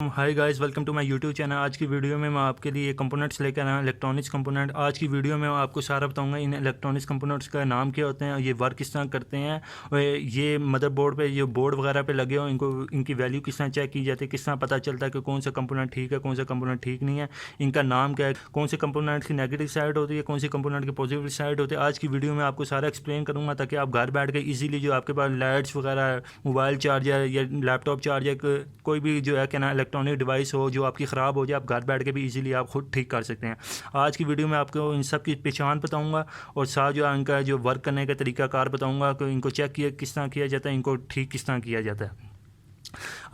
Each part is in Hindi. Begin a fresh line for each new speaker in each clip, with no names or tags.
Hi guys, welcome to my YouTube channel. आज की वीडियो में मैं आपके लिए कंपोनेंट्स लेकर आया, इलेक्ट्रॉनिक्स कंपोनेंट। आज की वीडियो में मैं आपको सारा बताऊंगा इन इलेक्ट्रॉनिक्स कंपोनेंट्स का नाम क्या होते हैं, ये वर्क किस तरह करते हैं, और ये मदरबोर्ड पे जो बोर्ड वगैरह पे लगे हो इनको इनकी वैल्यू किस तरह चेक की जाती है, किस तरह पता चलता है कि कौन सा कंपोनेंट ठीक है, कौन सा कंपोनेंट ठीक नहीं है, इनका नाम क्या है, कौन से कंपोनेंट की नेगेटिव साइड होती है, कौन सी कंपोनेंट की पॉजिटिव साइड होती है। आज की वीडियो में आपको सारा एक्सप्लेन करूँगा ताकि आप घर बैठ के ईजिली जो आपके पास लाइट्स वगैरह, मोबाइल चार्जर या लैपटॉप चार्जर, कोई भी जो है क्या ना इलेक्ट्रॉनिक डिवाइस हो जो आपकी ख़राब हो जाए, आप घर बैठ के भी इजीली आप खुद ठीक कर सकते हैं। आज की वीडियो में आपको इन सब की पहचान बताऊंगा और साथ जो है इनका जो वर्क करने का तरीकाकार बताऊंगा कि इनको चेक किया किस तरह किया जाता है, इनको ठीक किस तरह किया जाता है।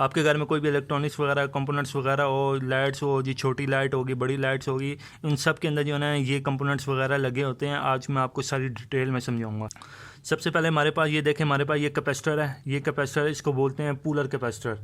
आपके घर में कोई भी इलेक्ट्रॉनिक्स वगैरह कंपोनेंट्स वगैरह हो, लाइट्स हो, जी छोटी लाइट होगी, बड़ी लाइट्स होगी, उन सब के अंदर जो है ना ये कंपोनेंट्स वगैरह लगे होते हैं। आज मैं आपको सारी डिटेल में समझाऊंगा। सबसे पहले हमारे पास ये देखें, हमारे पास ये कैपेसिटर है। ये कैपेसिटर इसको बोलते हैं पूलर कैपेसिटर।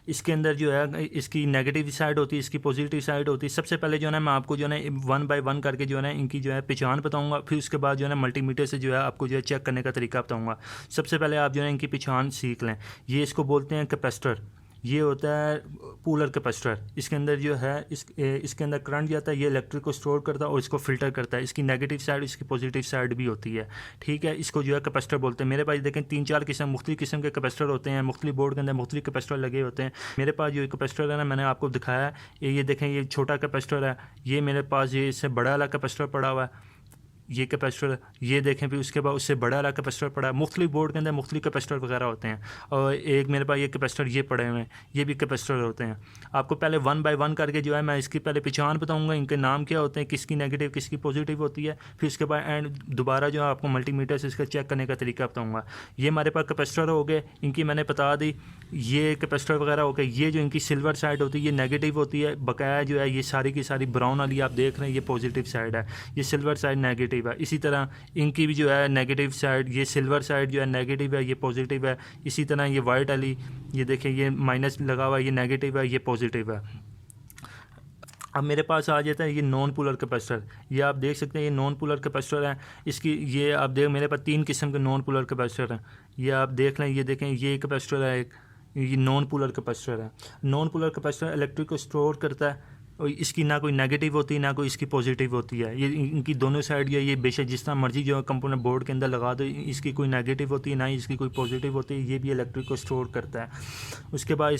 इसके अंदर जो है इसकी नेगेटिव साइड होती है, इसकी पॉजिटिव साइड होती है। सबसे पहले जो है ना मैं आपको जो है ना 1 बाय 1 करके जो है ना इनकी जो है पहचान बताऊंगा। फिर उसके बाद जो है ना मल्टीमीटर से जो है आपको जो है चेक करने का तरीका बताऊंगा। सबसे पहले आप जो है इनकी पहचान सीख लें। ये इसको बोलते हैं कैपेसिटर। ये होता है पूलर कैपेसिटर। इसके अंदर जो है इसके अंदर करंट जाता है, ये इलेक्ट्रिक को स्टोर करता है और इसको फिल्टर करता है। इसकी नेगेटिव साइड, इसकी पॉजिटिव साइड भी होती है। ठीक है, इसको जो है कैपेसिटर बोलते हैं। मेरे पास देखें 3-4 किस्म मुख्तलिफ किस्म के कैपेसिटर होते हैं। मुख्तलिफ बोर्ड के अंदर मुख्तलिफ कैपेसिटर लगे होते हैं। मेरे पास जो कैपेसिटर है ना मैंने आपको दिखाया है, ये देखें, ये छोटा कैपेसिटर है। ये मेरे पास ये इससे बड़ा वाला कैपेसिटर पड़ा हुआ है, ये कैपेसिटर। ये देखें, फिर उसके बाद उससे बड़ा वाला कैपेसिटर पड़ा है। मुख्तलिफ बोर्ड के अंदर मुख्तलिफ कैपेसिटर वगैरह होते हैं। और एक मेरे पास ये कैपेसिटर ये पड़े हुए हैं, ये भी कैपेसिटर होते हैं। आपको पहले 1 बाय 1 करके जो है मैं इसकी पहले पहचान बताऊंगा, इनके नाम क्या होते हैं, किसकी नेगेटिव किसकी पॉजिटिव होती है। फिर उसके बाद एंड दोबारा जो है आपको मल्टीमीटर से इसका चेक करने का तरीका बताऊँगा। ये हमारे पास कैपेसिटर हो गए, इनकी मैंने बता दी। ये कैपेसिटर वगैरह हो गए। ये जो इनकी सिल्वर साइड होती है ये नेगेटिव होती है। बकाया जो है ये सारी की सारी ब्राउन वाली आप देख रहे हैं, ये पॉजिटिव साइड है, ये सिल्वर साइड नेगेटिव है। इसी तरह इनकी भी जो है नेगेटिव साइड, ये सिल्वर साइड जो है नेगेटिव है, ये पॉजिटिव है। इसी तरह ये वाइट वाली, ये देखें, ये माइनस लगा हुआ है, ये नेगेटिव है, ये पॉजिटिव है। अब मेरे पास आ जाता है ये नॉन पोलर कैपेसिटर। ये आप देख सकते हैं, ये नॉन पोलर कैपेसिटर है। इसकी ये आप देख, मेरे पास 3 किस्म के नॉन पोलर कैपेसिटर हैं। ये आप देख लें, ये देखें, ये कैपेसिटर है एक, ये नॉन पोलर कैपेसिटर है। नॉन पोलर कैपेसिटर इलेक्ट्रिक को स्टोर करता है और इसकी ना कोई नेगेटिव होती है ना कोई इसकी पॉजिटिव होती है। ये इनकी दोनों साइड ये बेशक जिस तरह मर्जी जो कंपोनेंट बोर्ड के अंदर लगा दो, इसकी कोई नेगेटिव होती है ना ही इसकी कोई पॉजिटिव होती है। ये भी इलेक्ट्रिक को स्टोर करता है। उसके बाद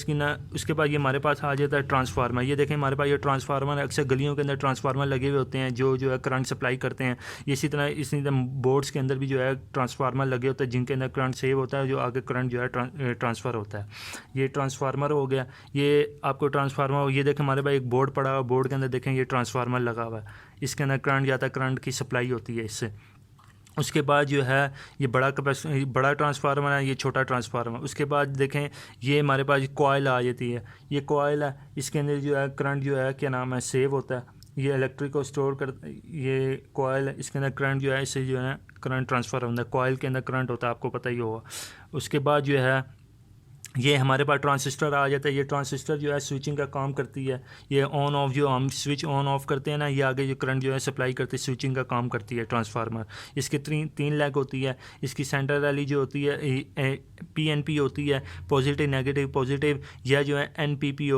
उसके बाद ये हमारे पास आ जाता है ट्रांसफार्मर। ये देखें, हमारे पास ये ट्रांसफार्मर है। अक्सर गलियों के अंदर ट्रांसफार्मर लगे हुए होते हैं जो है करंट सप्लाई करते हैं। इसी तरह बोर्ड्स के अंदर भी जो है ट्रांसफार्मर लगे होते हैं जिनके अंदर करंट सेव होता है, जो आगे करंट जो है ट्रांसफ़र होता है। ये ट्रांसफार्मर हो गया। ये आपको ट्रांसफार्मर, ये देखें हमारे पास एक बोर्ड पड़ा हुआ, बोर्ड के अंदर देखें ये ट्रांसफार्मर लगा हुआ है। इसके अंदर करंट जाता है, करंट की सप्लाई होती है इससे। उसके बाद जो है ये बड़ा ट्रांसफार्मर है, ये छोटा ट्रांसफार्मर। उसके बाद देखें ये हमारे पास कॉइल आ जाती है। ये कॉइल है, इसके अंदर जो है करंट जो है क्या नाम है सेव होता है। ये इलेक्ट्रिक को स्टोर कर, ये कॉइल है, इसके अंदर करंट जो है इससे जो है करंट ट्रांसफ़र होता है। कॉइल के अंदर करंट होता है, आपको पता ही होगा। उसके बाद जो है ये हमारे पास ट्रांसिस्टर आ जाता है। ये ट्रांसिस्टर जो है स्विचिंग का काम करती है। ये ऑन ऑफ, जो हम स्विच ऑन ऑफ करते हैं ना, ये आगे जो करंट जो है सप्लाई करती है, स्विचिंग का काम करती है ट्रांसफार्मर। इसके 3 लेग होती है। इसकी सेंटर वाली जो होती है PNP होती है, पॉजिटिव नेगेटिव पॉजिटिव, या जो है NPP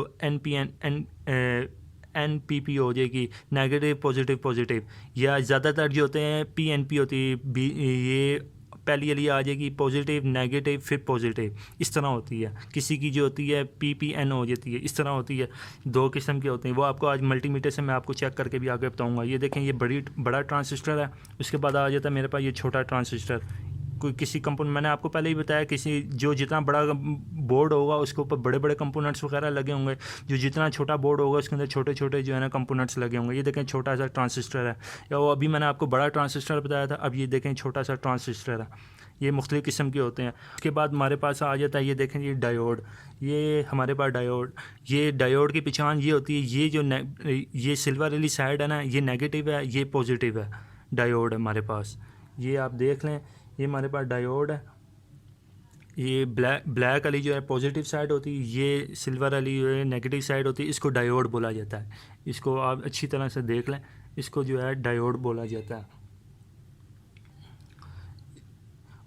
NPP हो जाएगी, नेगेटिव पॉजिटिव पॉजिटिव। या ज़्यादातर जो होते हैं PNP होती है, ये पहली वाली आ जाएगी पॉजिटिव नेगेटिव फिर पॉजिटिव, इस तरह होती है। किसी की जो होती है PPN हो जाती है, इस तरह होती है। 2 किस्म के होते हैं, वो आपको आज मल्टीमीटर से मैं आपको चेक करके भी आगे बताऊंगा। ये देखें, ये बड़ा ट्रांसिस्टर है। उसके बाद आ जाता है मेरे पास ये छोटा ट्रांसिस्टर। कोई किसी कंपोनेंट, मैंने आपको पहले ही बताया, किसी जो जितना बड़ा बोर्ड होगा उसके ऊपर बड़े बड़े कंपोनेंट्स वगैरह लगे होंगे, जो जितना छोटा बोर्ड होगा उसके अंदर छोटे छोटे जो है ना कंपोनेंट्स लगे होंगे। ये देखें छोटा सा ट्रांसिस्टर है, या वो अभी मैंने आपको बड़ा ट्रांसिस्टर बताया था, अब ये देखें छोटा सा ट्रांसिस्टर है। ये मुख्तलिफ़ किस्म के होते हैं। उसके बाद हमारे पास आ जाता है, ये देखें, ये डायोड। ये हमारे पास डायोड, ये डायोड की पहचान ये होती है, ये जो ये सिल्वर वाली साइड है ना, ये नेगेटिव है, ये पॉजिटिव है। डायोड हमारे पास, ये आप देख लें, ये हमारे पास डायोड है। ये ब्लैक वाली जो है पॉजिटिव साइड होती है, ये सिल्वर वाली जो है नेगेटिव साइड होती है। इसको डायोड बोला जाता है। इसको आप अच्छी तरह से देख लें, इसको जो है डायोड बोला जाता है।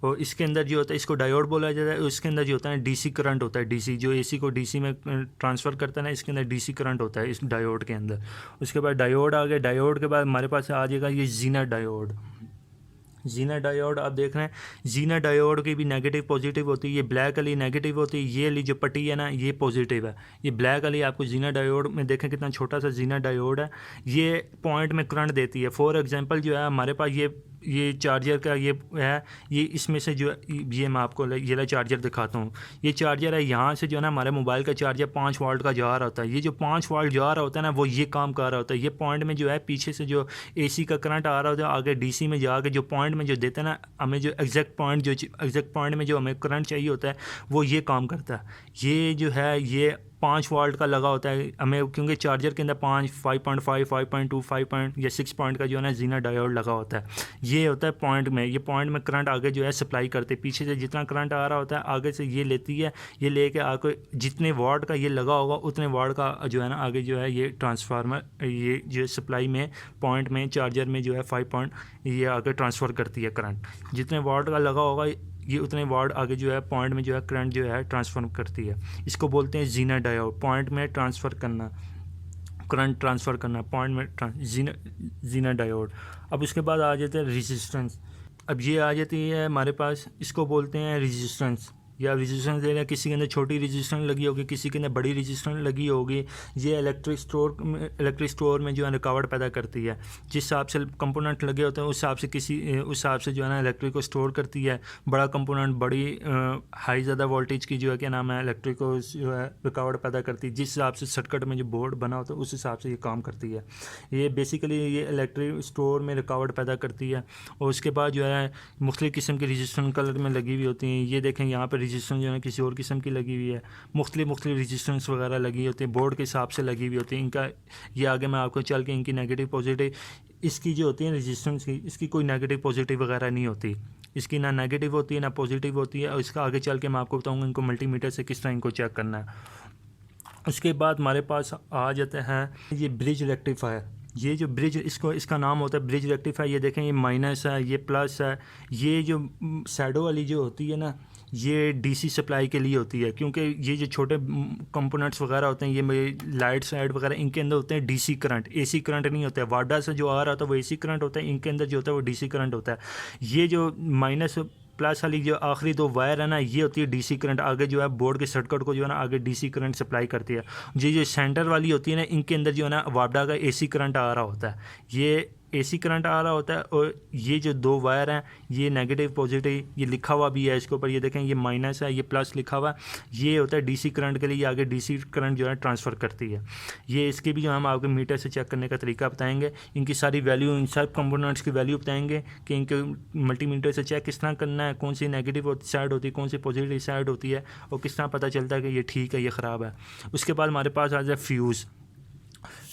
और इसके अंदर जो होता है इसको डायोड बोला जाता है। उसके अंदर जो होता है डीसी करंट होता है, डीसी जो एसी को डीसी में ट्रांसफ़र करता है ना, इसके अंदर डीसी करंट होता है इस डायोड के अंदर। उसके बाद डायोड आ गया, डायोड के बाद हमारे पास आ जाएगा ये जीनर डायोड। जीनर डायोड आप देख रहे हैं, जीनर डायोड की भी नेगेटिव पॉजिटिव होती है। ये ब्लैक वाली नेगेटिव होती है, ये वाली जो पट्टी है ना ये पॉजिटिव है। ये ब्लैक वाली आपको जीनर डायोड में देखें कितना छोटा सा जीनर डायोड है, ये पॉइंट में करंट देती है। फॉर एग्जांपल जो है हमारे पास ये चार्जर का ये है, ये इसमें से जो ये मैं आपको ये वाला चार्जर दिखाता हूँ। ये चार्जर है, यहाँ से जो है ना हमारे मोबाइल का चार्जर 5 वाट का जा रहा होता है। ये जो 5 वाट जा रहा होता है ना वो ये काम कर रहा होता है। ये पॉइंट में जो है पीछे से जो एसी का करंट आ रहा होता है आगे डीसी में जाके जो पॉइंट में जो देते हैं ना हमें, जो एग्जैक्ट पॉइंट में जो हमें करंट चाहिए होता है वो ये काम करता है। ये जो है ये 5 वाल्ट का लगा होता है हमें, क्योंकि चार्जर के अंदर 5, 5.5, 5.2, 5 या 6 पॉइंट का जो है ना जीनर डायोड लगा होता है। ये होता है पॉइंट में, ये पॉइंट में करंट आगे जो है सप्लाई करते, पीछे से जितना करंट आ रहा होता है आगे से ये लेती है। ये लेके आके जितने वाट का ये लगा होगा उतने वाट का जो है ना आगे जो है ये ट्रांसफार्मर ये जो सप्लाई में पॉइंट में चार्जर में जो है 5 पॉइंट ये आगे ट्रांसफ़र करती है करंट। जितने वाट का लगा होगा ये उतने वाट आगे जो है पॉइंट में जो है करंट जो है ट्रांसफर करती है। इसको बोलते हैं जीनर डायोड। पॉइंट में ट्रांसफ़र करना, करंट ट्रांसफ़र करना पॉइंट में जीनर डायोड। अब उसके बाद आ जाते हैं रेजिस्टेंस। अब ये आ जाती है हमारे पास, इसको बोलते हैं रेजिस्टेंस या रेजिस्टेंस दे रहा है। किसी के अंदर छोटी रेजिस्टेंस लगी होगी, किसी के अंदर बड़ी रेजिस्टेंस लगी होगी। ये इलेक्ट्रिक स्टोर में जो है रुकावट पैदा करती है। जिस हिसाब से कंपोनेंट लगे होते हैं उस हिसाब से जो है ना इलेक्ट्रिक को स्टोर करती है। बड़ा कंपोनेंट बड़ी हाई ज़्यादा वोल्टेज की जो है क्या नाम है इलेक्ट्रिक को जो है रुकावट पैदा करती है। जिस हिसाब से सर्किट में जो बोर्ड बना होता है उस हिसाब से ये काम करती है। ये बेसिकली ये इलेक्ट्रिक स्टोर में रुकावट पैदा करती है। और उसके बाद जो है मुख्तलिफ़ किस्म की रेजिस्टेंस कलर में लगी हुई होती हैं। ये देखें यहाँ पर रेजिस्टेंस जो है किसी और किस्म की लगी हुई है। मुख्तलिफ रेजिस्टेंस वगैरह लगी होती है, बोर्ड के हिसाब से लगी हुई होती है। इनका ये आगे मैं आपको चल के इनकी नेगेटिव पॉजिटिव इसकी जो होती है रेजिस्टेंस की, इसकी कोई नेगेटिव पॉजिटिव वगैरह नहीं होती। इसकी ना नेगेटिव होती है ना पॉजिटिव होती है। और इसका आगे चल के मैं आपको बताऊँगा इनको मल्टीमीटर से किस तरह इनको चेक करना है। उसके बाद हमारे पास आ जाते हैं ये ब्रिज रेक्टिफायर। ये जो ब्रिज इसका नाम होता है ब्रिज रेक्टिफायर। ये देखें ये माइनस है, ये प्लस है। ये जो शैडो वाली जो होती है ना ये डीसी सप्लाई के लिए होती है, क्योंकि ये जो छोटे कंपोनेंट्स वगैरह होते हैं ये लाइट साइड वगैरह इनके अंदर होते हैं डीसी करंट, एसी करंट नहीं होता है। वाडा से जो आ रहा होता है वो एसी करंट होता है, इनके अंदर जो होता है वो डीसी करंट होता है। ये जो माइनस प्लस वाली जो आखिरी 2 वायर है ना ये होती है डीसी करंट, आगे जो है बोर्ड के सर्किट को जो है ना आगे डीसी करंट सप्लाई करती है। ये जो सेंटर वाली होती है ना इनके अंदर जो है ना वाडा का एसी करंट आ रहा होता है, ये एसी करंट आ रहा होता है। और ये जो 2 वायर हैं ये नेगेटिव पॉजिटिव ये लिखा हुआ भी है इसके ऊपर, ये देखें ये माइनस है ये प्लस लिखा हुआ है। ये होता है डीसी करंट के लिए, ये आगे डीसी करंट जो है ट्रांसफ़र करती है। ये इसकी भी जो हम आपको मीटर से चेक करने का तरीका बताएंगे। इनकी सारी वैल्यू, इन सब कंपोनेंट्स की वैल्यू बताएंगे कि इनके मल्टीमीटर से चेक किस तरह करना है, कौन सी नेगेटिव साइड होती है, कौन सी पॉजिटिव साइड होती है, और किस तरह पता चलता है कि ये ठीक है ये ख़राब है। उसके बाद हमारे पास आ जाए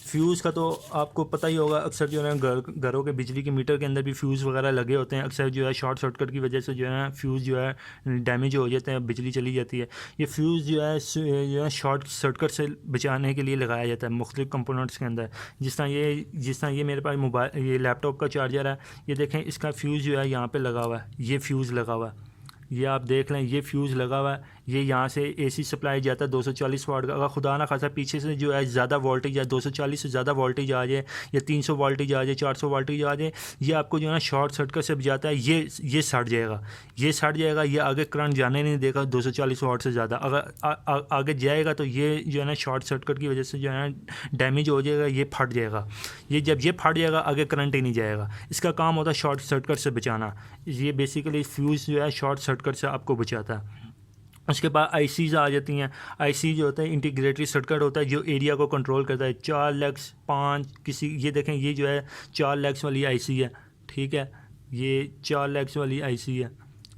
फ्यूज़ का तो आपको पता ही होगा। अक्सर जो है घरों के बिजली के मीटर के अंदर भी फ्यूज़ वगैरह लगे होते हैं। अक्सर जो है शॉर्ट सर्किट की वजह से जो है फ्यूज़ जो है डैमेज हो जाते हैं, बिजली चली जाती है। ये फ्यूज़ जो है शॉर्ट सर्किट से बचाने के लिए लगाया जाता है मुख्तलिफ कंपोनेंट्स के अंदर। जिस तरह ये मेरे पास मोबाइल ये लैपटॉप का चार्जर है, ये देखें इसका फ्यूज़ जो है यहाँ पर लगा हुआ है, ये फ्यूज़ लगा हुआ है, ये आप देख लें ये फ्यूज़ लगा हुआ है। ये यहाँ से एसी सप्लाई जाता है 240 वाट का। अगर खुदा ना खासा पीछे से जो है ज़्यादा वोल्टेज या 240 से ज़्यादा वोल्टेज आ जाए या 300 वोल्टेज आ जाए, 400 वोल्टेज आ जाए, ये आपको जो है ना शॉर्ट सर्किट से बचाता है। ये सट जाएगा, ये आगे करंट जाने नहीं देगा 240 वाट से ज़्यादा। अगर आगे जाएगा तो ये जो है ना शॉर्ट सर्किट की वजह से जो है डैमेज हो जाएगा, ये फट जाएगा। जब ये फट जाएगा आगे करंट ही नहीं जाएगा। इसका काम होता है शॉर्ट सर्किट से बचाना। ये बेसिकली फ्यूज़ जो है शॉर्ट सर्किट से आपको बचाता है। उसके बाद आईसीज़ आ जाती हैं। आईसी जो होता है इंटीग्रेटेड सर्किट होता है जो एरिया को कंट्रोल करता है। 4 लैक्स 5 किसी ये देखें ये जो है 4 लैक्स वाली आईसी है, ठीक है, ये 4 लैक्स वाली आईसी है।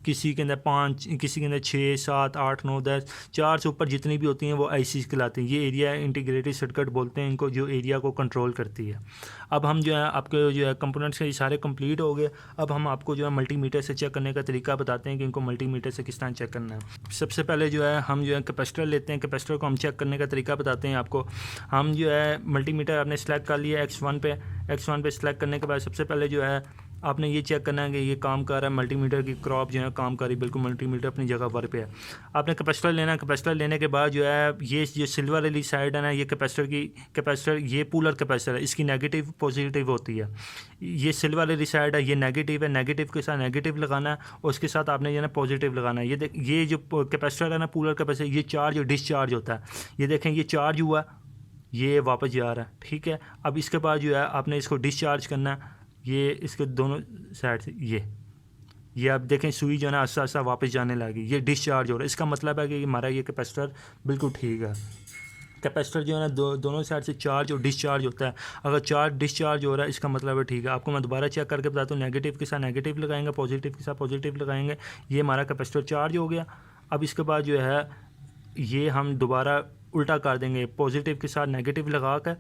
किसी के अंदर 5, किसी के अंदर 6, 7, 8, 9, 10, 4 से ऊपर जितनी भी होती हैं वो आईसी कहलाती हैं। ये एरिया इंटीग्रेटेड सर्किट बोलते हैं इनको, जो एरिया को कंट्रोल करती है। अब हम जो है आपके जो है कंपोनेंट्स के सारे कंप्लीट हो गए। अब हम आपको जो है मल्टीमीटर से चेक करने का तरीका बताते हैं कि इनको मल्टीमीटर से किस तरह चेक करना है। सबसे पहले जो है हम जो है कैपेसिटर लेते हैं, कैपेसिटर को हम चेक करने का तरीका बताते हैं आपको। हम जो है मल्टीमीटर आपने सेलेक्ट कर लिया X1 पे सेलेक्ट करने के बाद सबसे पहले जो है आपने ये चेक करना है कि ये काम कर रहा है, मल्टीमीटर की क्रॉप जो है काम कर रही है, बिल्कुल मल्टीमीटर अपनी जगह पर पे है। आपने कैपेसिटर लेना है, कैपेसिटर लेने के बाद जो है ये जो सिल्वर वाली साइड है ना, ये कैपेसिटर ये पोलर कैपेसिटर है, इसकी नेगेटिव पॉजिटिव होती है। ये सिल्वर वाली साइड है, ये नेगेटिव है, नेगेटिव के साथ नेगेटिव लगाना है और उसके साथ आपने जो है ना पॉजिटिव लगाना है। ये जो कैपेसिटर है ना, पोलर कैपेसिटर, ये चार्ज और डिस्चार्ज होता है। ये देखें, ये चार्ज हुआ, ये वापस जा रहा है, ठीक है। अब इसके बाद जो है आपने इसको डिस्चार्ज करना है, ये इसके दोनों साइड से ये आप देखें सुई जो है ना आस्ता आस्ता वापस जाने लगी, ये डिस्चार्ज हो रहा है। इसका मतलब है कि हमारा ये कैपेसिटर बिल्कुल ठीक है। कैपेसिटर जो है ना दोनों साइड से चार्ज और डिस्चार्ज होता है। अगर चार्ज डिस्चार्ज हो रहा है इसका मतलब है ठीक है। आपको मैं दोबारा चेक करके बताता हूँ, नेगेटिव के साथ नेगेटिव लगाएंगे, पॉजिटिव के साथ पॉजिटिव लगाएंगे, ये हमारा कैपेसिटर चार्ज हो गया। अब इसके बाद जो है ये हम दोबारा उल्टा कर देंगे, पॉजिटिव के साथ नेगेटिव लगा कर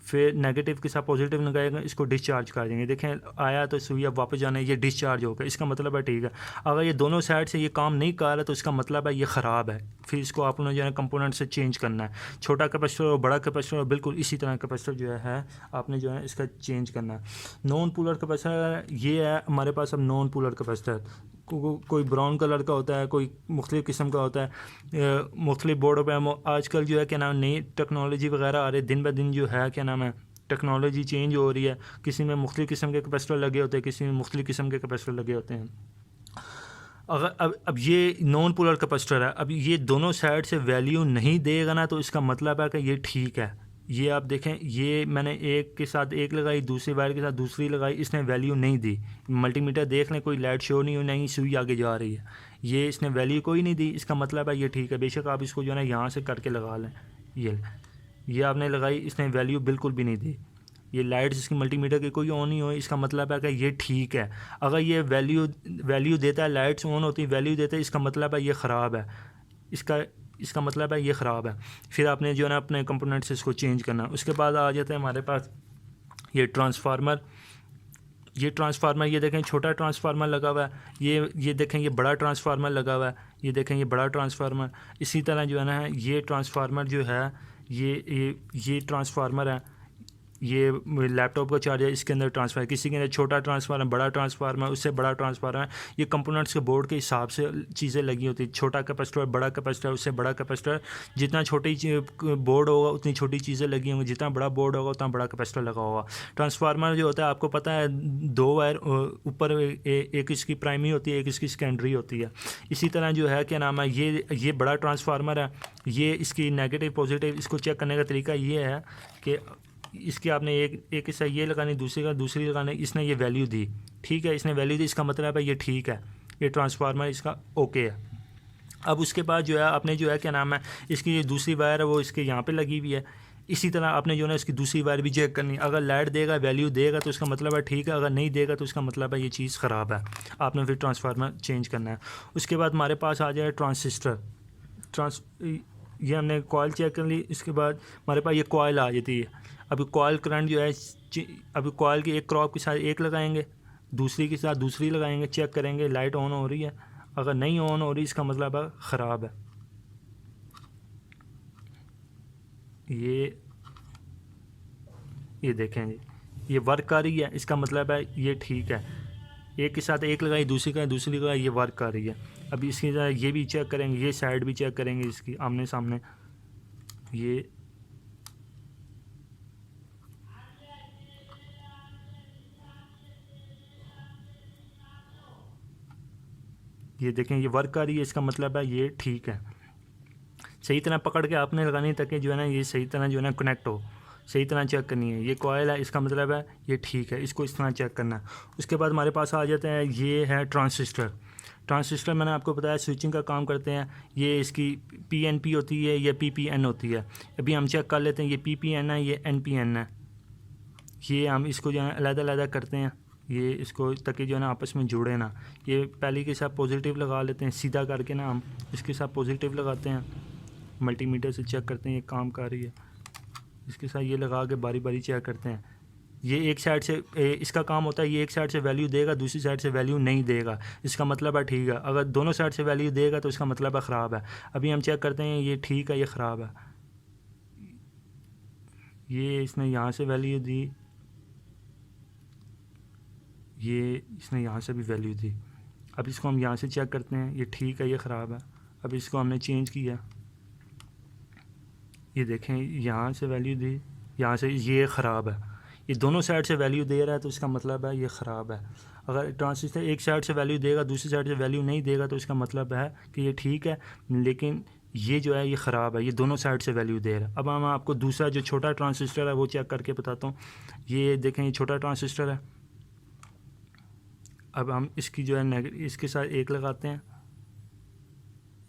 फिर नेगेटिव के साथ पॉजिटिव लगाएंगे, इसको डिस्चार्ज कर देंगे। देखें आया तो सुई अब वापस जाना है, ये डिस्चार्ज होगा, इसका मतलब है ठीक है। अगर ये दोनों साइड से ये काम नहीं कर रहा तो इसका मतलब है ये ख़राब है, फिर इसको आपने जो है कंपोनेंट से चेंज करना है। छोटा कैपेसिटर और बड़ा कैपेसिटर और बिल्कुल इसी तरह कैपेसिटर जो है आपने जो है इसका चेंज करना है। नॉन पोलर कैपेसिटर ये है हमारे पास। अब नॉन पोलर कैपेसिटर कोई ब्राउन कलर का होता है, कोई मुख्तलिफ़ किस्म का होता है। मुख्तलिफ बोर्डों पे हम आजकल जो है क्या नाम नई टेक्नोलॉजी वगैरह आ रही है, दिन ब दिन जो है क्या नाम है टेक्नोलॉजी चेंज हो रही है। किसी में मुख्तलिफ़ किस्म के कैपेसिटर लगे होते हैं, किसी में मुख्तलिफ़ किस्म के कैपेसिटर लगे होते हैं। अगर अब ये नॉन पोलर कैपेसिटर है, अब ये दोनों साइड से वैल्यू नहीं देगा ना तो इसका मतलब है कि ये ठीक है। ये आप देखें, ये मैंने एक के साथ एक लगाई, दूसरी वायर के साथ दूसरी लगाई, इसने वैल्यू नहीं दी। मल्टीमीटर देख लें, कोई लाइट शो नहीं हो, नहीं सुई आगे जा रही है, ये इसने वैल्यू कोई नहीं दी, इसका मतलब है ये ठीक है। बेशक आप इसको जो है ना यहाँ से करके लगा लें, ये आपने लगाई, इसने वैल्यू बिल्कुल भी नहीं दी। ये लाइट्स इसकी मल्टीमीटर की कोई ऑन नहीं हो, इसका मतलब है कि ये ठीक है। अगर ये वैल्यू देता है, लाइट्स ऑन होती वैल्यू देता है, इसका मतलब है ये ख़राब है। इसका मतलब है ये ख़राब है। फिर आपने जो है ना अपने कंपोनेंट से इसको चेंज करना। उसके बाद आ जाता है हमारे पास ये ट्रांसफार्मर। ये देखें छोटा ट्रांसफार्मर लगा हुआ है, ये देखें ये बड़ा ट्रांसफार्मर लगा हुआ है, ये देखें ये बड़ा ट्रांसफार्मर। इसी तरह जो है ना ये ट्रांसफार्मर जो है ये ट्रांसफार्मर है, ये लैपटॉप का चार्जर इसके अंदर ट्रांसफार्मर, किसी के अंदर छोटा ट्रांसफार्मर, बड़ा ट्रांसफार्मर, उससे बड़ा ट्रांसफार्मर। ये कंपोनेंट्स के बोर्ड के हिसाब से चीज़ें लगी होती है। छोटा कैपेसिटर, बड़ा कैपेसिटर, उससे बड़ा कैपेसिटर। जितना छोटी बोर्ड होगा उतनी छोटी चीज़ें लगी होंगी, जितना बड़ा बोर्ड होगा उतना बड़ा कैपेसिटर लगा होगा। ट्रांसफार्मर जो होता है आपको पता है, दो वायर ऊपर एक इसकी प्राइमरी होती है, एक इसकी सेकेंडरी होती है। इसी तरह जो है क्या नाम है ये बड़ा ट्रांसफार्मर है, ये इसकी नेगेटिव पॉजिटिव इसको चेक करने का तरीका ये है कि इसके आपने एक हिस्सा ये लगानी, दूसरी लगानी, इसने ये वैल्यू दी, ठीक है, इसने वैल्यू दी, इसका मतलब है ये ठीक है, ये ट्रांसफार्मर इसका ओके है। अब उसके बाद जो है आपने जो है क्या नाम है इसकी जो दूसरी वायर है वो इसके यहाँ पे लगी हुई है। इसी तरह आपने जो है ना इसकी दूसरी वायर भी चेक करनी है। अगर लाइट देगा, वैल्यू देगा तो इसका मतलब है ठीक है, अगर नहीं देगा तो इसका मतलब है ये चीज़ ख़राब है, आपने फिर ट्रांसफार्मर चेंज करना है। उसके बाद हमारे पास आ जाए ट्रांसिस्टर। ये हमने कॉइल चेक कर ली, इसके बाद हमारे पास ये कॉइल आ जाती है। अभी कॉइल करंट जो है अभी कॉइल की एक क्रॉप के साथ एक लगाएंगे, दूसरी के साथ दूसरी लगाएंगे, चेक करेंगे लाइट ऑन हो रही है। अगर नहीं ऑन हो रही इसका मतलब है ख़राब है। ये देखें जी, ये वर्क कर रही है, इसका मतलब है ये ठीक है। एक के साथ एक लगाई, दूसरी लगाई, ये वर्क कर रही है। अभी इसकी ये भी चेक करेंगे, ये साइड भी चेक करेंगे इसकी आमने सामने। ये देखें ये वर्क कर रही है, इसका मतलब है ये ठीक है। सही तरह पकड़ के आपने लगानी ताकि जो है ना ये सही तरह जो है ना कनेक्ट हो, सही तरह चेक करनी है। ये कॉइल है, इसका मतलब है ये ठीक है, इसको इस तरह चेक करना है। उसके बाद हमारे पास आ जाता है ये है ट्रांसिस्टर मैंने आपको बताया स्विचिंग का काम करते हैं। ये इसकी PNP होती है या PPN होती है। अभी हम चेक कर लेते हैं, ये PPN है, ये NPN है। ये हम इसको जो है अलग-अलग करते हैं, ये इसको ताकि जो है ना आपस में जुड़े ना। ये पहले के साथ पॉजिटिव लगा लेते हैं सीधा करके ना, हम इसके साथ पॉजिटिव लगाते हैं, मल्टीमीटर से चेक करते हैं ये काम कर रही है। इसके साथ ये लगा के बारी बारी चेक करते हैं। ये एक साइड से इसका काम होता है, ये एक साइड से वैल्यू देगा, दूसरी साइड से वैल्यू नहीं देगा, इसका मतलब है ठीक है। अगर दोनों साइड से वैल्यू देगा तो इसका मतलब है ख़राब है। अभी हम चेक करते हैं ये ठीक है, ये ख़राब है। ये इसने यहाँ से वैल्यू दी, ये इसने यहाँ से भी वैल्यू दी। अब इसको हम यहाँ से चेक करते हैं, ये ठीक है, ये ख़राब है। अब इसको हमने चेंज किया, ये देखें यहाँ से वैल्यू दी, यहाँ से ये ख़राब है। ये दोनों साइड से वैल्यू दे रहा है तो इसका मतलब है ये ख़राब है। अगर ट्रांजिस्टर एक साइड से वैल्यू देगा, दूसरी साइड से वैल्यू नहीं देगा, तो इसका मतलब है कि ये ठीक है, लेकिन ये जो है ये ख़राब है, ये दोनों साइड से वैल्यू दे रहा है। अब हम आपको दूसरा जो छोटा ट्रांजिस्टर है वो चेक करके बताता हूँ। ये देखें, ये छोटा ट्रांजिस्टर है। अब हम इसकी जो है इसके साथ एक लगाते हैं,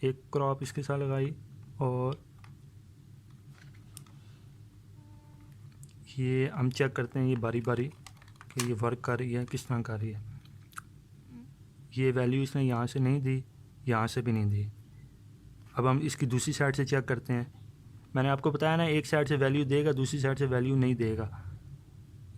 एक क्रॉप इसके साथ लगाई, और ये हम चेक करते हैं ये बारी बारी कि ये वर्क कर रही है, किस तरह कर रही है। ये वैल्यू इसने यहाँ से नहीं दी, यहाँ से भी नहीं दी। अब हम इसकी दूसरी साइड से चेक करते हैं। मैंने आपको बताया ना, एक साइड से वैल्यू देगा, दूसरी साइड से वैल्यू नहीं देगा।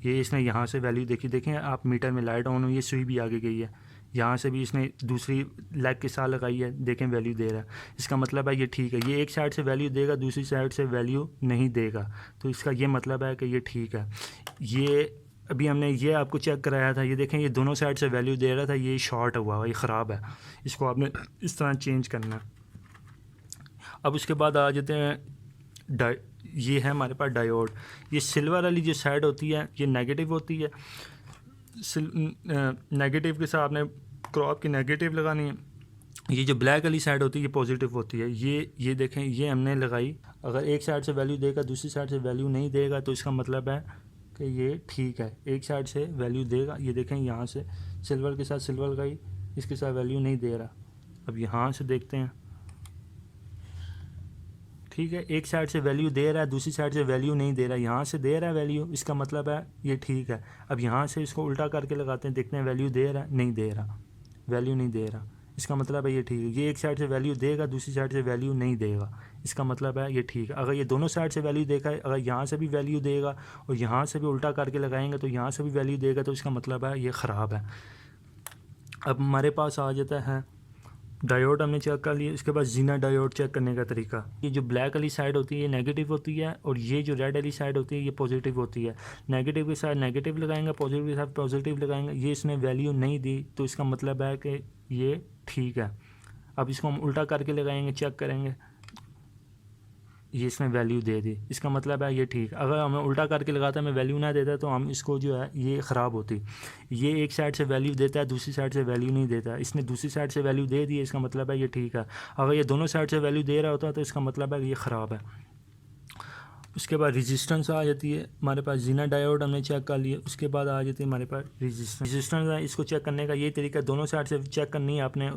ये इसने यहाँ से वैल्यू देखी, देखें आप मीटर में लाइट ऑन हुई है, सुई भी आगे गई है। यहाँ से भी इसने दूसरी लेग के साथ लगाई है, देखें वैल्यू दे रहा है। इसका मतलब है ये ठीक है। ये एक साइड से वैल्यू देगा, दूसरी साइड से वैल्यू नहीं देगा, तो इसका ये मतलब है कि ये ठीक है। ये अभी हमने ये आपको चेक कराया था, ये देखें ये दोनों साइड से वैल्यू दे रहा था, ये शॉर्ट हुआ, ये ख़राब है। इसको आपने इस तरह चेंज करना है। अब उसके बाद आ जाते हैं ये है हमारे पास डायोड। ये सिल्वर वाली जो साइड होती है ये नेगेटिव होती है। नेगेटिव के साथ आपने क्रॉप की नेगेटिव लगानी है। ये जो ब्लैक वाली साइड होती है ये पॉजिटिव होती है। ये देखें, ये हमने लगाई। अगर एक साइड से वैल्यू देगा, दूसरी साइड से वैल्यू नहीं देगा, तो इसका मतलब है कि ये ठीक है। एक साइड से वैल्यू देगा, ये देखें यहाँ से सिल्वर के साथ सिल्वर लगाई, इसके साथ वैल्यू नहीं दे रहा। अब यहाँ से देखते हैं, ठीक है, एक साइड से वैल्यू दे रहा है, दूसरी साइड से वैल्यू नहीं दे रहा। यहाँ से दे रहा है वैल्यू, इसका मतलब है ये ठीक है। अब यहाँ से इसको उल्टा करके लगाते हैं, देखते हैं वैल्यू दे रहा है, नहीं दे रहा, वैल्यू नहीं दे रहा। इसका मतलब है ये ठीक है। ये एक साइड से वैल्यू देगा, दूसरी साइड से वैल्यू नहीं देगा, इसका मतलब है ये ठीक है। अगर ये दोनों साइड से वैल्यू देगा, अगर यहाँ से भी वैल्यू देगा और यहाँ से भी उल्टा करके लगाएंगे तो यहाँ से भी वैल्यू देगा, तो इसका मतलब है ये ख़राब है। अब हमारे पास आ जाता है डायोड, हमने चेक कर लिया। इसके बाद जीना डायोड चेक करने का तरीका। ये जो ब्लैक वाली साइड होती है ये नेगेटिव होती है, और ये जो रेड वाली साइड होती है ये पॉजिटिव होती है। नेगेटिव के साथ नेगेटिव लगाएंगे, पॉजिटिव के साथ पॉजिटिव लगाएंगे। ये इसने वैल्यू नहीं दी, तो इसका मतलब है कि ये ठीक है। अब इसको हम उल्टा करके लगाएंगे, चेक करेंगे, ये इसने वैल्यू दे दी, इसका मतलब है ये ठीक। अगर हमें उल्टा करके लगाता है, हमें वैल्यू ना देता, तो हम इसको जो है ये ख़राब होती। ये एक साइड से वैल्यू देता है, दूसरी साइड से वैल्यू नहीं देता। इसने दूसरी साइड से वैल्यू दे दी है, इसका मतलब है ये ठीक है। अगर ये दोनों साइड से वैल्यू दे रहा होता है तो इसका मतलब है ये ख़राब है। उसके बाद रेजिस्टेंस आ जाती है हमारे पास। जीना डायोड हमने चेक कर लिया। उसके बाद आ जाती है हमारे पास रेजिस्टेंस है। इसको चेक करने का ये तरीका, दोनों साइड से चेक करनी है आपने।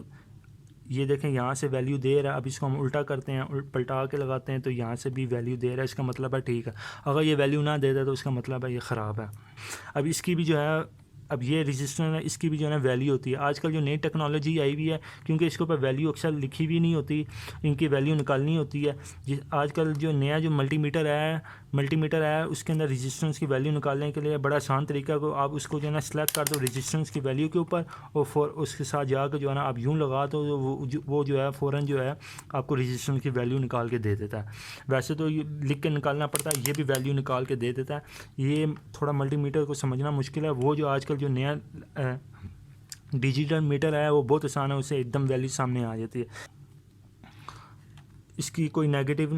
ये देखें यहाँ से वैल्यू दे रहा है, अब इसको हम उल्टा करते हैं, पलटा के लगाते हैं, तो यहाँ से भी वैल्यू दे रहा है, इसका मतलब है ठीक है। अगर ये वैल्यू ना देता तो इसका मतलब है ये ख़राब है। अब इसकी भी जो है, अब ये रजिस्टर है, इसकी भी जो है ना वैल्यू होती है। आजकल जो नई टेक्नोलॉजी आई हुई है, क्योंकि इसके ऊपर वैल्यू अक्सर लिखी भी नहीं होती, इनकी वैल्यू निकालनी होती है। आजकल जो नया जो मल्टीमीटर आया है, उसके अंदर रेजिस्टेंस की वैल्यू निकालने के लिए बड़ा आसान तरीका को आप उसको जो है ना सेलेक्ट कर दो रेजिस्टेंस की वैल्यू के ऊपर, और उसके साथ जाकर जो है ना आप यूँ लगा दो, वो जो है फ़ौरन जो है आपको रेजिस्टेंस की वैल्यू निकाल के दे देता है। वैसे तो लिख के निकालना पड़ता है, ये भी वैल्यू निकाल के दे देता है। ये थोड़ा मल्टीमीटर को समझना मुश्किल है। वो जो आजकल जो नया डिजिटल मीटर है वो बहुत आसान है, उससे एकदम वैल्यू सामने आ जाती है। इसकी कोई नेगेटिव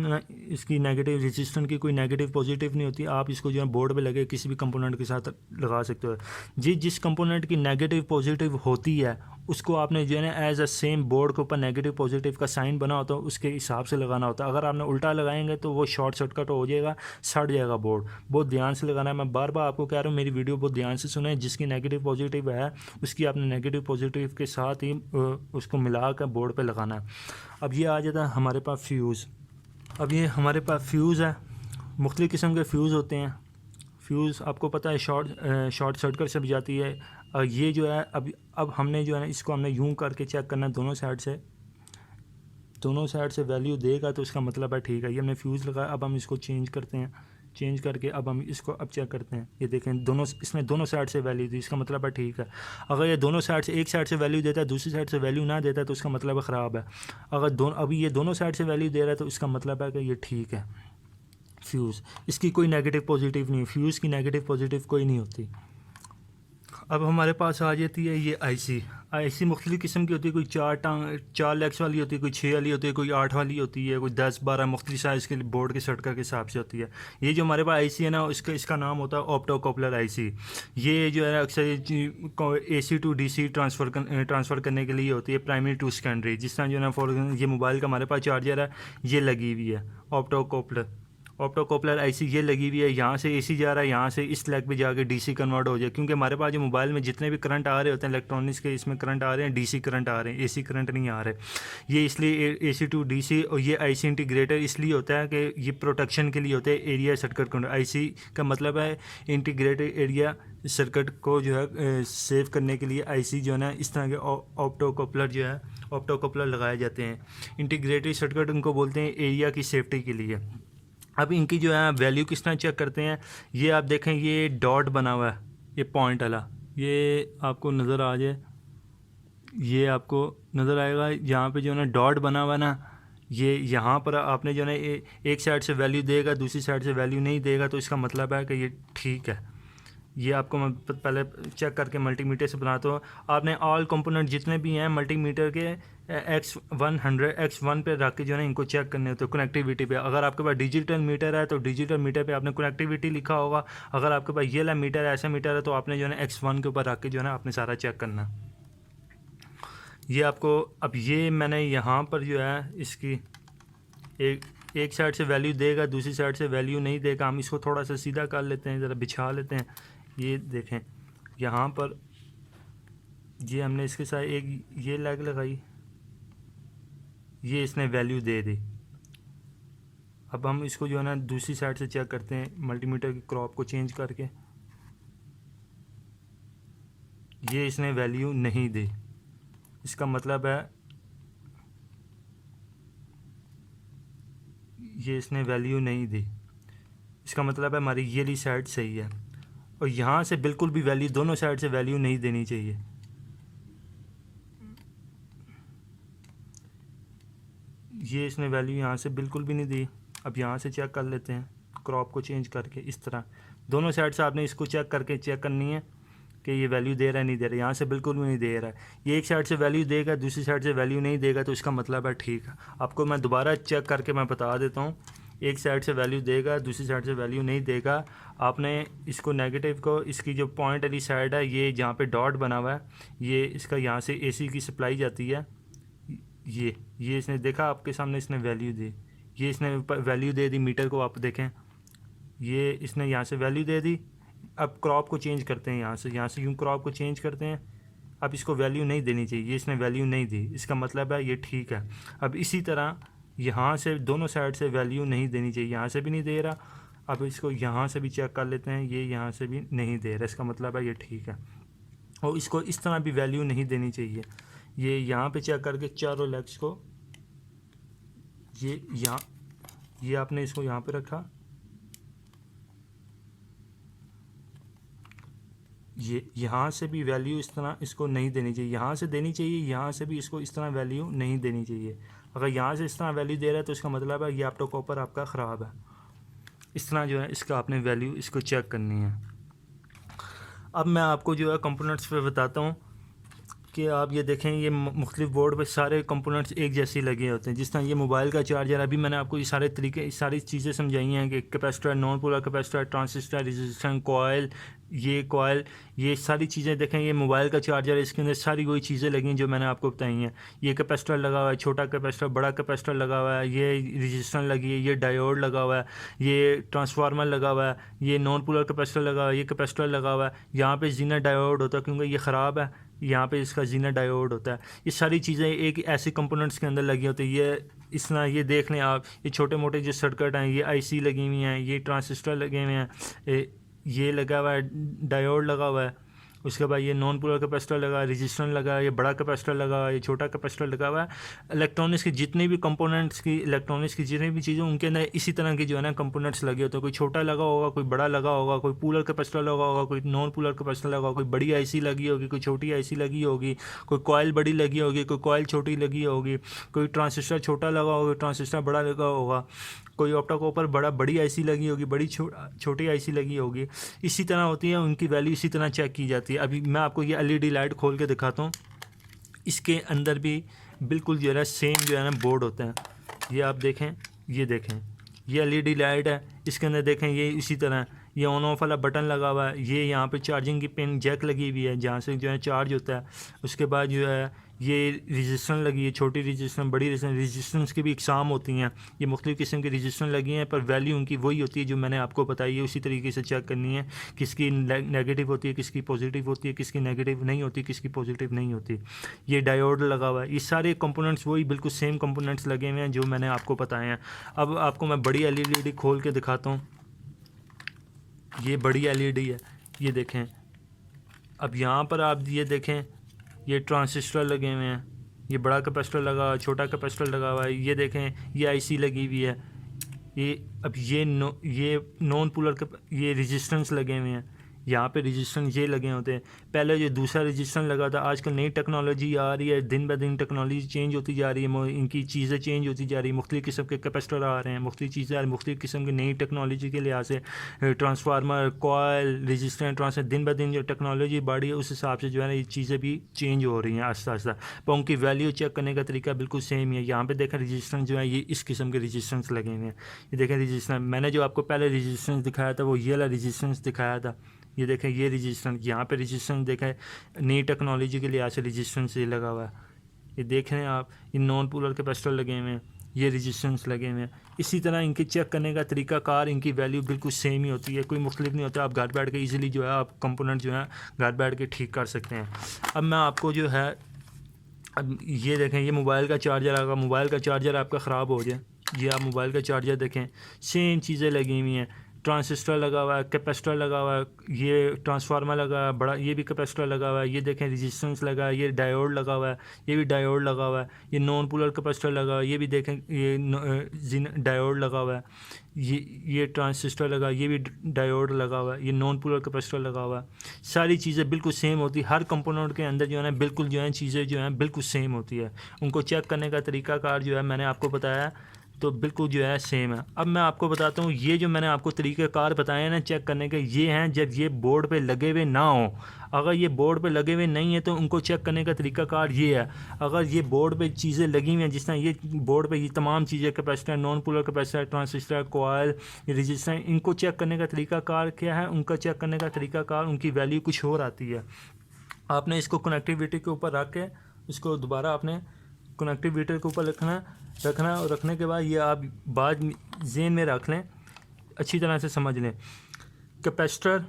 रेजिस्टेंस की कोई नेगेटिव पॉजिटिव नहीं होती। आप इसको जो है बोर्ड पे लगे किसी भी कंपोनेंट के साथ लगा सकते हो। जिस कंपोनेंट की नेगेटिव पॉजिटिव होती है उसको आपने जो है ना एज अ सेम बोर्ड के ऊपर नेगेटिव पॉजिटिव का साइन बना होता है, उसके हिसाब से लगाना होता है। अगर आपने उल्टा लगाएंगे तो वो शॉर्ट सर्किट हो जाएगा, सड़ जाएगा बोर्ड। बहुत ध्यान से लगाना है। मैं बार बार आपको कह रहा हूँ, मेरी वीडियो बहुत ध्यान से सुने। जिसकी नेगेटिव पॉजिटिव है उसकी आपने नेगेटिव पॉजिटिव के साथ ही उसको मिला कर बोर्ड पर लगाना है। अब ये आ जाता है हमारे पास फ्यूज़। अब ये हमारे पास फ्यूज़ है, मुख्तलिफ़ किस्म के फ्यूज़ होते हैं। फ्यूज़ आपको पता है शॉर्ट सर्किट से भी जाती है। और ये जो है अब हमने जो है ना इसको हमने यूं करके चेक करना, दोनों साइड से वैल्यू देगा तो इसका मतलब है ठीक है। ये हमने फ्यूज़ लगाया। अब हम इसको चेंज करते हैं, चेंज करके अब हम इसको अब चेक करते हैं। ये देखें इसने दोनों साइड से वैल्यू दी, इसका मतलब है ठीक है। अगर ये दोनों साइड से एक साइड से वैल्यू देता है, दूसरी साइड से वैल्यू ना देता है, तो इसका मतलब है ख़राब है। अगर अभी ये दोनों साइड से वैल्यू दे रहा है तो इसका मतलब है कि ये ठीक है। फ्यूज़ इसकी कोई नेगेटिव पॉजिटिव नहीं, फ्यूज़ की नेगेटिव पॉजिटिव कोई नहीं होती। अब हमारे पास आ जाती है ये आईसी मुख्तलिफ़ किस्म की होती है। कोई 4 लैक्स वाली होती है, कोई 6 वाली होती है, कोई 8 वाली होती है, कोई 10-12 मुख्तलिफ़ साइज़ के बोर्ड के सर्किट के हिसाब से होती है। ये जो हमारे पास आईसी है ना, इसका नाम होता है ऑप्टो कपलर आईसी। ये जो है अक्सर AC टू DC ट्रांसफ़र करने के लिए होती है, प्राइमरी टू सेकेंडरी। जिस तरह जो है ना, फॉर ये मोबाइल का हमारे पास चार्जर है, ये लगी हुई है ऑप्टो कपलर आईसी, ये लगी हुई है। यहाँ से AC जा रहा है, यहाँ से इस लेग पे जाके DC कन्वर्ट हो जाए, क्योंकि हमारे पास जो मोबाइल में जितने भी करंट आ रहे होते हैं इलेक्ट्रॉनिक्स के, इसमें करंट आ रहे हैं, DC करंट आ रहे हैं, AC करंट नहीं आ रहे। ये इसलिए AC टू DC और ये आईसी इंटीग्रेटर इसलिए होता है कि ये प्रोटेक्शन के लिए होता है, एरिया सर्किट कंट्रोल। आईसी का मतलब है इंटीग्रेटेड एरिया सर्किट को जो है सेव करने के लिए आईसी जो है ना, इस तरह के ऑप्टो कपलर लगाए जाते हैं। इंटीग्रेटेड सर्किट उनको बोलते हैं एरिया की सेफ्टी के लिए। अब इनकी जो है वैल्यू किस तरह चेक करते हैं, ये आप देखें, ये डॉट बना हुआ है, ये पॉइंट वाला, ये आपको नज़र आ जाए, ये आपको नज़र आएगा यहाँ पे जो है ना डॉट बना हुआ ना, ये यहाँ पर आपने जो है ना एक साइड से वैल्यू देगा, दूसरी साइड से वैल्यू नहीं देगा, तो इसका मतलब है कि ये ठीक है। ये आपको मैं पहले चेक करके मल्टीमीटर से बनाता हूँ। आपने ऑल कंपोनेंट जितने भी हैं मल्टीमीटर के X1 पे रख के जो है ना इनको चेक करने होते हैं कनेक्टिविटी पे। अगर आपके पास डिजिटल मीटर है तो डिजिटल मीटर पे आपने कनेक्टिविटी लिखा होगा। अगर आपके पास ये वाला मीटर है, ऐसा मीटर है, तो आपने जो है ना X1 के ऊपर रख के जो है ना आपने सारा चेक करना। ये आपको अब ये मैंने यहाँ पर जो है इसकी एक साइड से वैल्यू देगा, दूसरी साइड से वैल्यू नहीं देगा। हम इसको थोड़ा सा सीधा कर लेते हैं, ज़रा बिछा लेते हैं। ये देखें यहाँ पर ये हमने इसके साथ एक ये लैग लगाई, ये इसने वैल्यू दे दी। अब हम इसको जो है ना दूसरी साइड से चेक करते हैं मल्टीमीटर की क्रॉप को चेंज करके, ये इसने वैल्यू नहीं दी। इसका मतलब है ये इसने वैल्यू नहीं दी, इसका मतलब है हमारी ये वाली साइड सही है। और यहाँ से बिल्कुल भी वैल्यू, दोनों साइड से वैल्यू नहीं देनी चाहिए। ये इसने वैल्यू यहाँ से बिल्कुल भी नहीं दी। अब यहाँ से चेक कर लेते हैं क्रॉप को चेंज करके, इस तरह दोनों साइड से आपने इसको चेक करनी है कि ये वैल्यू दे रहा है नहीं दे रहा है। यहाँ से बिल्कुल भी नहीं दे रहा है। ये एक साइड से वैल्यू देगा, दूसरी साइड से वैल्यू नहीं देगा, तो इसका मतलब है ठीक है। आपको मैं दोबारा चेक करके मैं बता देता हूँ। एक साइड से वैल्यू देगा, दूसरी साइड से वैल्यू नहीं देगा। आपने इसको नेगेटिव को, इसकी जो पॉइंट वाली साइड है, ये जहाँ पे डॉट बना हुआ है, ये इसका यहाँ से AC की सप्लाई जाती है। ये इसने देखा, आपके सामने इसने वैल्यू दी, ये इसने वैल्यू दे दी मीटर को। आप देखें ये इसने यहाँ से वैल्यू दे दी। अब क्रॉप को चेंज करते हैं, यहाँ से यूँ क्रॉप को चेंज करते हैं। अब इसको वैल्यू नहीं देनी चाहिए, ये इसने वैल्यू नहीं दी, इसका मतलब है ये ठीक है। अब इसी तरह यहाँ से दोनों साइड से वैल्यू नहीं देनी चाहिए, यहाँ से भी नहीं दे रहा। अब इसको यहाँ से भी चेक कर लेते हैं, ये यहाँ से भी नहीं दे रहा, इसका मतलब है ये ठीक है। और इसको इस तरह भी वैल्यू नहीं देनी चाहिए। ये यहाँ पे चेक करके चारों लेग्स को, ये आपने इसको यहाँ पे रखा, ये यहाँ से भी वैल्यू इस तरह इसको नहीं देनी चाहिए, यहाँ से देनी चाहिए, यहाँ से भी इसको इस तरह वैल्यू नहीं देनी चाहिए। अगर यहाँ से इस तरह वैल्यू दे रहा है तो इसका मतलब है ये ऑप्टो कॉपर आपका ख़राब है। इस तरह जो है इसका आपने वैल्यू इसको चेक करनी है। अब मैं आपको जो है कंपोनेंट्स पे बताता हूँ कि आप ये देखें, ये मुख्तलिफ बोर्ड पे सारे कंपोनेंट्स एक जैसे लगे होते हैं। जिस तरह ये मोबाइल का चार्जर, अभी मैंने आपको ये सारे तरीके, सारी चीज़ें समझाई हैं कि capacitor, non polar capacitor, transistor, resistance, coil, ये सारी चीज़ें देखें। ये मोबाइल का चार्जर है, इसके अंदर सारी वही चीज़ें लगी हैं जो मैंने आपको बताई हैं। ये कैपेसिटर लगा हुआ है, छोटा कैपेसिटर, बड़ा कैपेसिटर लगा हुआ है, ये रेजिस्टेंस लगी है, ये डायोड लगा हुआ है, ये ट्रांसफार्मर लगा हुआ है, ये नॉन पोलर कैपेसिटर लगा हुआ है, ये कैपेसिटर लगा हुआ है। यहाँ पे जीना डायोड होता है क्योंकि ये ख़राब है, यहाँ पे इसका जीना डायोड होता है। ये सारी चीज़ें एक ऐसे कंपोनेंट्स के अंदर लगी होती है। ये इस तरह ये देख लें आप, ये छोटे मोटे जो सर्किट हैं, ये आईसी लगी हुई हैं, ये ट्रांजिस्टर लगे हुए हैं, ये लगा हुआ है, डायोड लगा हुआ है। उसके बाद ये नॉन पोलर कैपेसिटर लगा है, रेजिस्टेंस लगा है, ये बड़ा कैपेसिटर लगा हुआ है, ये छोटा कैपेसिटर लगा हुआ है। इलेक्ट्रॉनिक्स की जितने भी कंपोनेंट्स की, इलेक्ट्रॉनिक्स की जितनी भी चीज़ें, उनके अंदर इसी तरह की जो है ना कंपोनेंट्स लगे होते हैं। कोई छोटा लगा होगा, कोई बड़ा लगा होगा, कोई पोलर कैपेसिटर लगा होगा, कोई नॉन पोलर कैपेसिटर लगा होगा, कोई बड़ी आईसी लगी होगी, कोई छोटी आईसी लगी होगी, कोई कॉइल बड़ी लगी होगी, कोई कॉइल छोटी लगी होगी, कोई ट्रांजिस्टर छोटा लगा होगा, ट्रांजिस्टर बड़ा लगा होगा, कोई ऑप्टो कॉपर बड़ी आईसी लगी होगी, बड़ी छोटी आईसी लगी होगी। इसी तरह होती है, उनकी वैल्यू इसी तरह चेक की जाती है। ये अभी मैं आपको ये LED लाइट खोल के दिखाता हूँ। इसके अंदर भी बिल्कुल जो है ना सेम जो है ना बोर्ड होता है। ये आप देखें, ये देखें, ये LED लाइट है, इसके अंदर देखें ये इसी तरह ये ऑन ऑफ वाला बटन लगा हुआ है। ये यहाँ पे चार्जिंग की पिन जैक लगी हुई है जहाँ से जो है चार्ज होता है। उसके बाद जो है ये रजिस्टेंस लगी है, छोटी रजिस्टेंस, बड़ी रजिस्टेंस की भी इकसाम होती हैं। ये मुख्तलिफ़ किस्म की रजिस्टेंस लगी हैं, पर वैल्यू उनकी वही होती है जो मैंने आपको बताई है। उसी तरीके से चेक करनी है, किसकी नेगेटिव होती है, किसकी पॉजिटिव होती है, किसकी नेगेटिव नहीं होती, किसकी पॉजिटिव नहीं होती। ये डायोड लगा हुआ है। ये सारे कंपोनेंट्स वही बिल्कुल सेम कंपोनेंट्स लगे हुए हैं जो मैंने आपको बताए हैं। अब आपको मैं बड़ी LED खोल के दिखाता हूँ। ये बड़ी LED है, ये देखें। अब यहाँ पर आप ये देखें, ये ट्रांजिस्टर लगे हुए हैं, ये बड़ा कैपेसिटर लगा हुआ है, छोटा कैपेसिटर लगा हुआ है। ये देखें, ये IC लगी हुई है। ये अब ये नॉन पोलर ये रेजिस्टेंस लगे हुए हैं। यहाँ पे रेजिस्टेंस ये लगे होते हैं। पहले जो दूसरा रेजिस्टेंस लगा था, आजकल नई टेक्नोलॉजी आ रही है, दिन ब दिन टेक्नोलॉजी चेंज होती जा रही है, इनकी चीज़ें चेंज होती जा रही है। मुख्तलिफ़ किस्म के कैपेसिटर आ रहे हैं, मुख्तलिफ़ चीज़ें आ रही हैं, मुख्तलिफ़ किस्म की नई टेक्नोलॉजी के लिहाज से ट्रांसफार्मर, कॉयल, रेजिस्टेंट ट्रांसफर, दिन ब दिन जो टेक्नोलॉजी बढ़ी है उस हिसाब से जो है ना ये चीज़ें भी चेंज हो रही हैं आस्ता आस्ता। पर उनकी वैल्यू चेक करने का तरीका बिल्कुल सेम ही है। यहाँ पर देखें रेजिस्टेंस जो है ये इस किस्म के रेजिस्टेंस लगे हुए हैं। ये देखें रेजिस्टेंस, मैंने जो आपको पहले रेजिस्टेंस दिखाया था वो ये वाला रेजिस्टेंस दिखाया था। ये देखें, ये रेजिस्टेंस, यहाँ पे रेजिस्टेंस देखें, नई टेक्नोलॉजी के लिहाज से रेजिस्टेंस ये लगा हुआ है। ये देख रहे हैं आप, ये नॉन पोलर कैपेसिटर लगे हुए हैं, ये रेजिस्टेंस लगे हुए हैं। इसी तरह इनके चेक करने का तरीका कार, इनकी वैल्यू बिल्कुल सेम ही होती है, कोई मुख्तलिफ नहीं होता। आप घर बैठ के ईजिली जो है आप कंपोनेंट जो है घर बैठ के ठीक कर सकते हैं। अब मैं आपको जो है, अब ये देखें, ये मोबाइल का चार्जर आएगा। मोबाइल का चार्जर आपका ख़राब हो जाए, ये आप मोबाइल का चार्जर देखें, सेम चीज़ें लगी हुई हैं। ट्रांजिस्टर लगा हुआ है, कैपेसिटर लगा हुआ है, ये ट्रांसफार्मर लगा है बड़ा, ये भी कैपेसिटर लगा हुआ है। ये देखें रेजिस्टेंस लगा है, ये डायोड लगा हुआ है, ये भी डायोड लगा हुआ है। ये नॉन पोलर कैपेसिटर लगा हुआ है, ये भी देखें, ये डायोड लगा हुआ है। ये ट्रांजिस्टर लगा, ये भी डायोड लगा हुआ है। ये नॉन पोलर कैपेसिटर लगा हुआ है। सारी चीज़ें बिल्कुल सेम होती है। हर कंपोनेंट के अंदर जो है ना बिल्कुल जो है चीज़ें जो हैं बिल्कुल सेम होती है। उनको चेक करने का तरीकाकार जो है मैंने आपको बताया, तो बिल्कुल जो है सेम है। अब मैं आपको बताता हूँ, ये जो मैंने आपको तरीक़ेकार बताए हैं ना चेक करने के, ये हैं जब ये बोर्ड पे लगे हुए ना हो। अगर ये बोर्ड पे लगे हुए नहीं है तो उनको चेक करने का तरीक़ाकार ये है। अगर ये बोर्ड पे चीज़ें लगी हुई हैं, जिस तरह ये बोर्ड पे ये तमाम चीज़ें, capacitor, non polar capacitor, transistor, coil, resistance, इनको चेक करने का तरीक़ाकार क्या है? उनका चेक करने का तरीक़ाकार, उनकी वैल्यू कुछ और आती है। आपने इसको कनेक्टिविटी के ऊपर रख के इसको दोबारा आपने कनेक्टिविटी के ऊपर रखना और रखने के बाद ये आप बात ज़हन में रख लें, अच्छी तरह से समझ लें। Capacitor,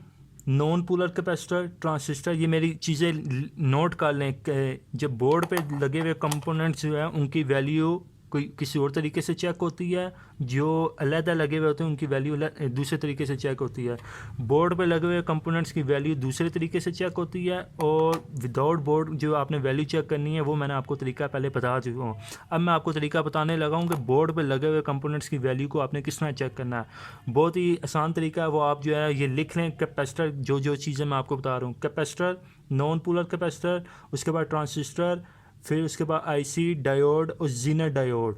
non polar capacitor, transistor, ये मेरी चीज़ें नोट कर लें। जब बोर्ड पे लगे हुए कंपोनेंट्स जो है उनकी वैल्यू कोई किसी और तरीके से चेक होती है, जो अलग लगे हुए होते हैं उनकी वैल्यू दूसरे तरीके से चेक होती है। बोर्ड पे लगे हुए कंपोनेंट्स की वैल्यू दूसरे तरीके से चेक होती है, और विदाउट बोर्ड जो आपने वैल्यू चेक करनी है वो मैंने आपको तरीका पहले बता चुका हूँ। अब मैं आपको तरीका बताने लगा हूँ कि बोर्ड पे लगे हुए कंपोनेंट्स की वैल्यू को आपने किस तरह चेक करना है। बहुत ही आसान तरीका है, वो आप जो है ये लिख लें। कैपेसिटर, जो चीज़ें मैं आपको बता रहा हूँ, कैपेसिटर, नॉन पोलर कैपेसिटर, उसके बाद ट्रांजिस्टर, फिर उसके बाद IC, डायोड और ज़ीनर डायोड।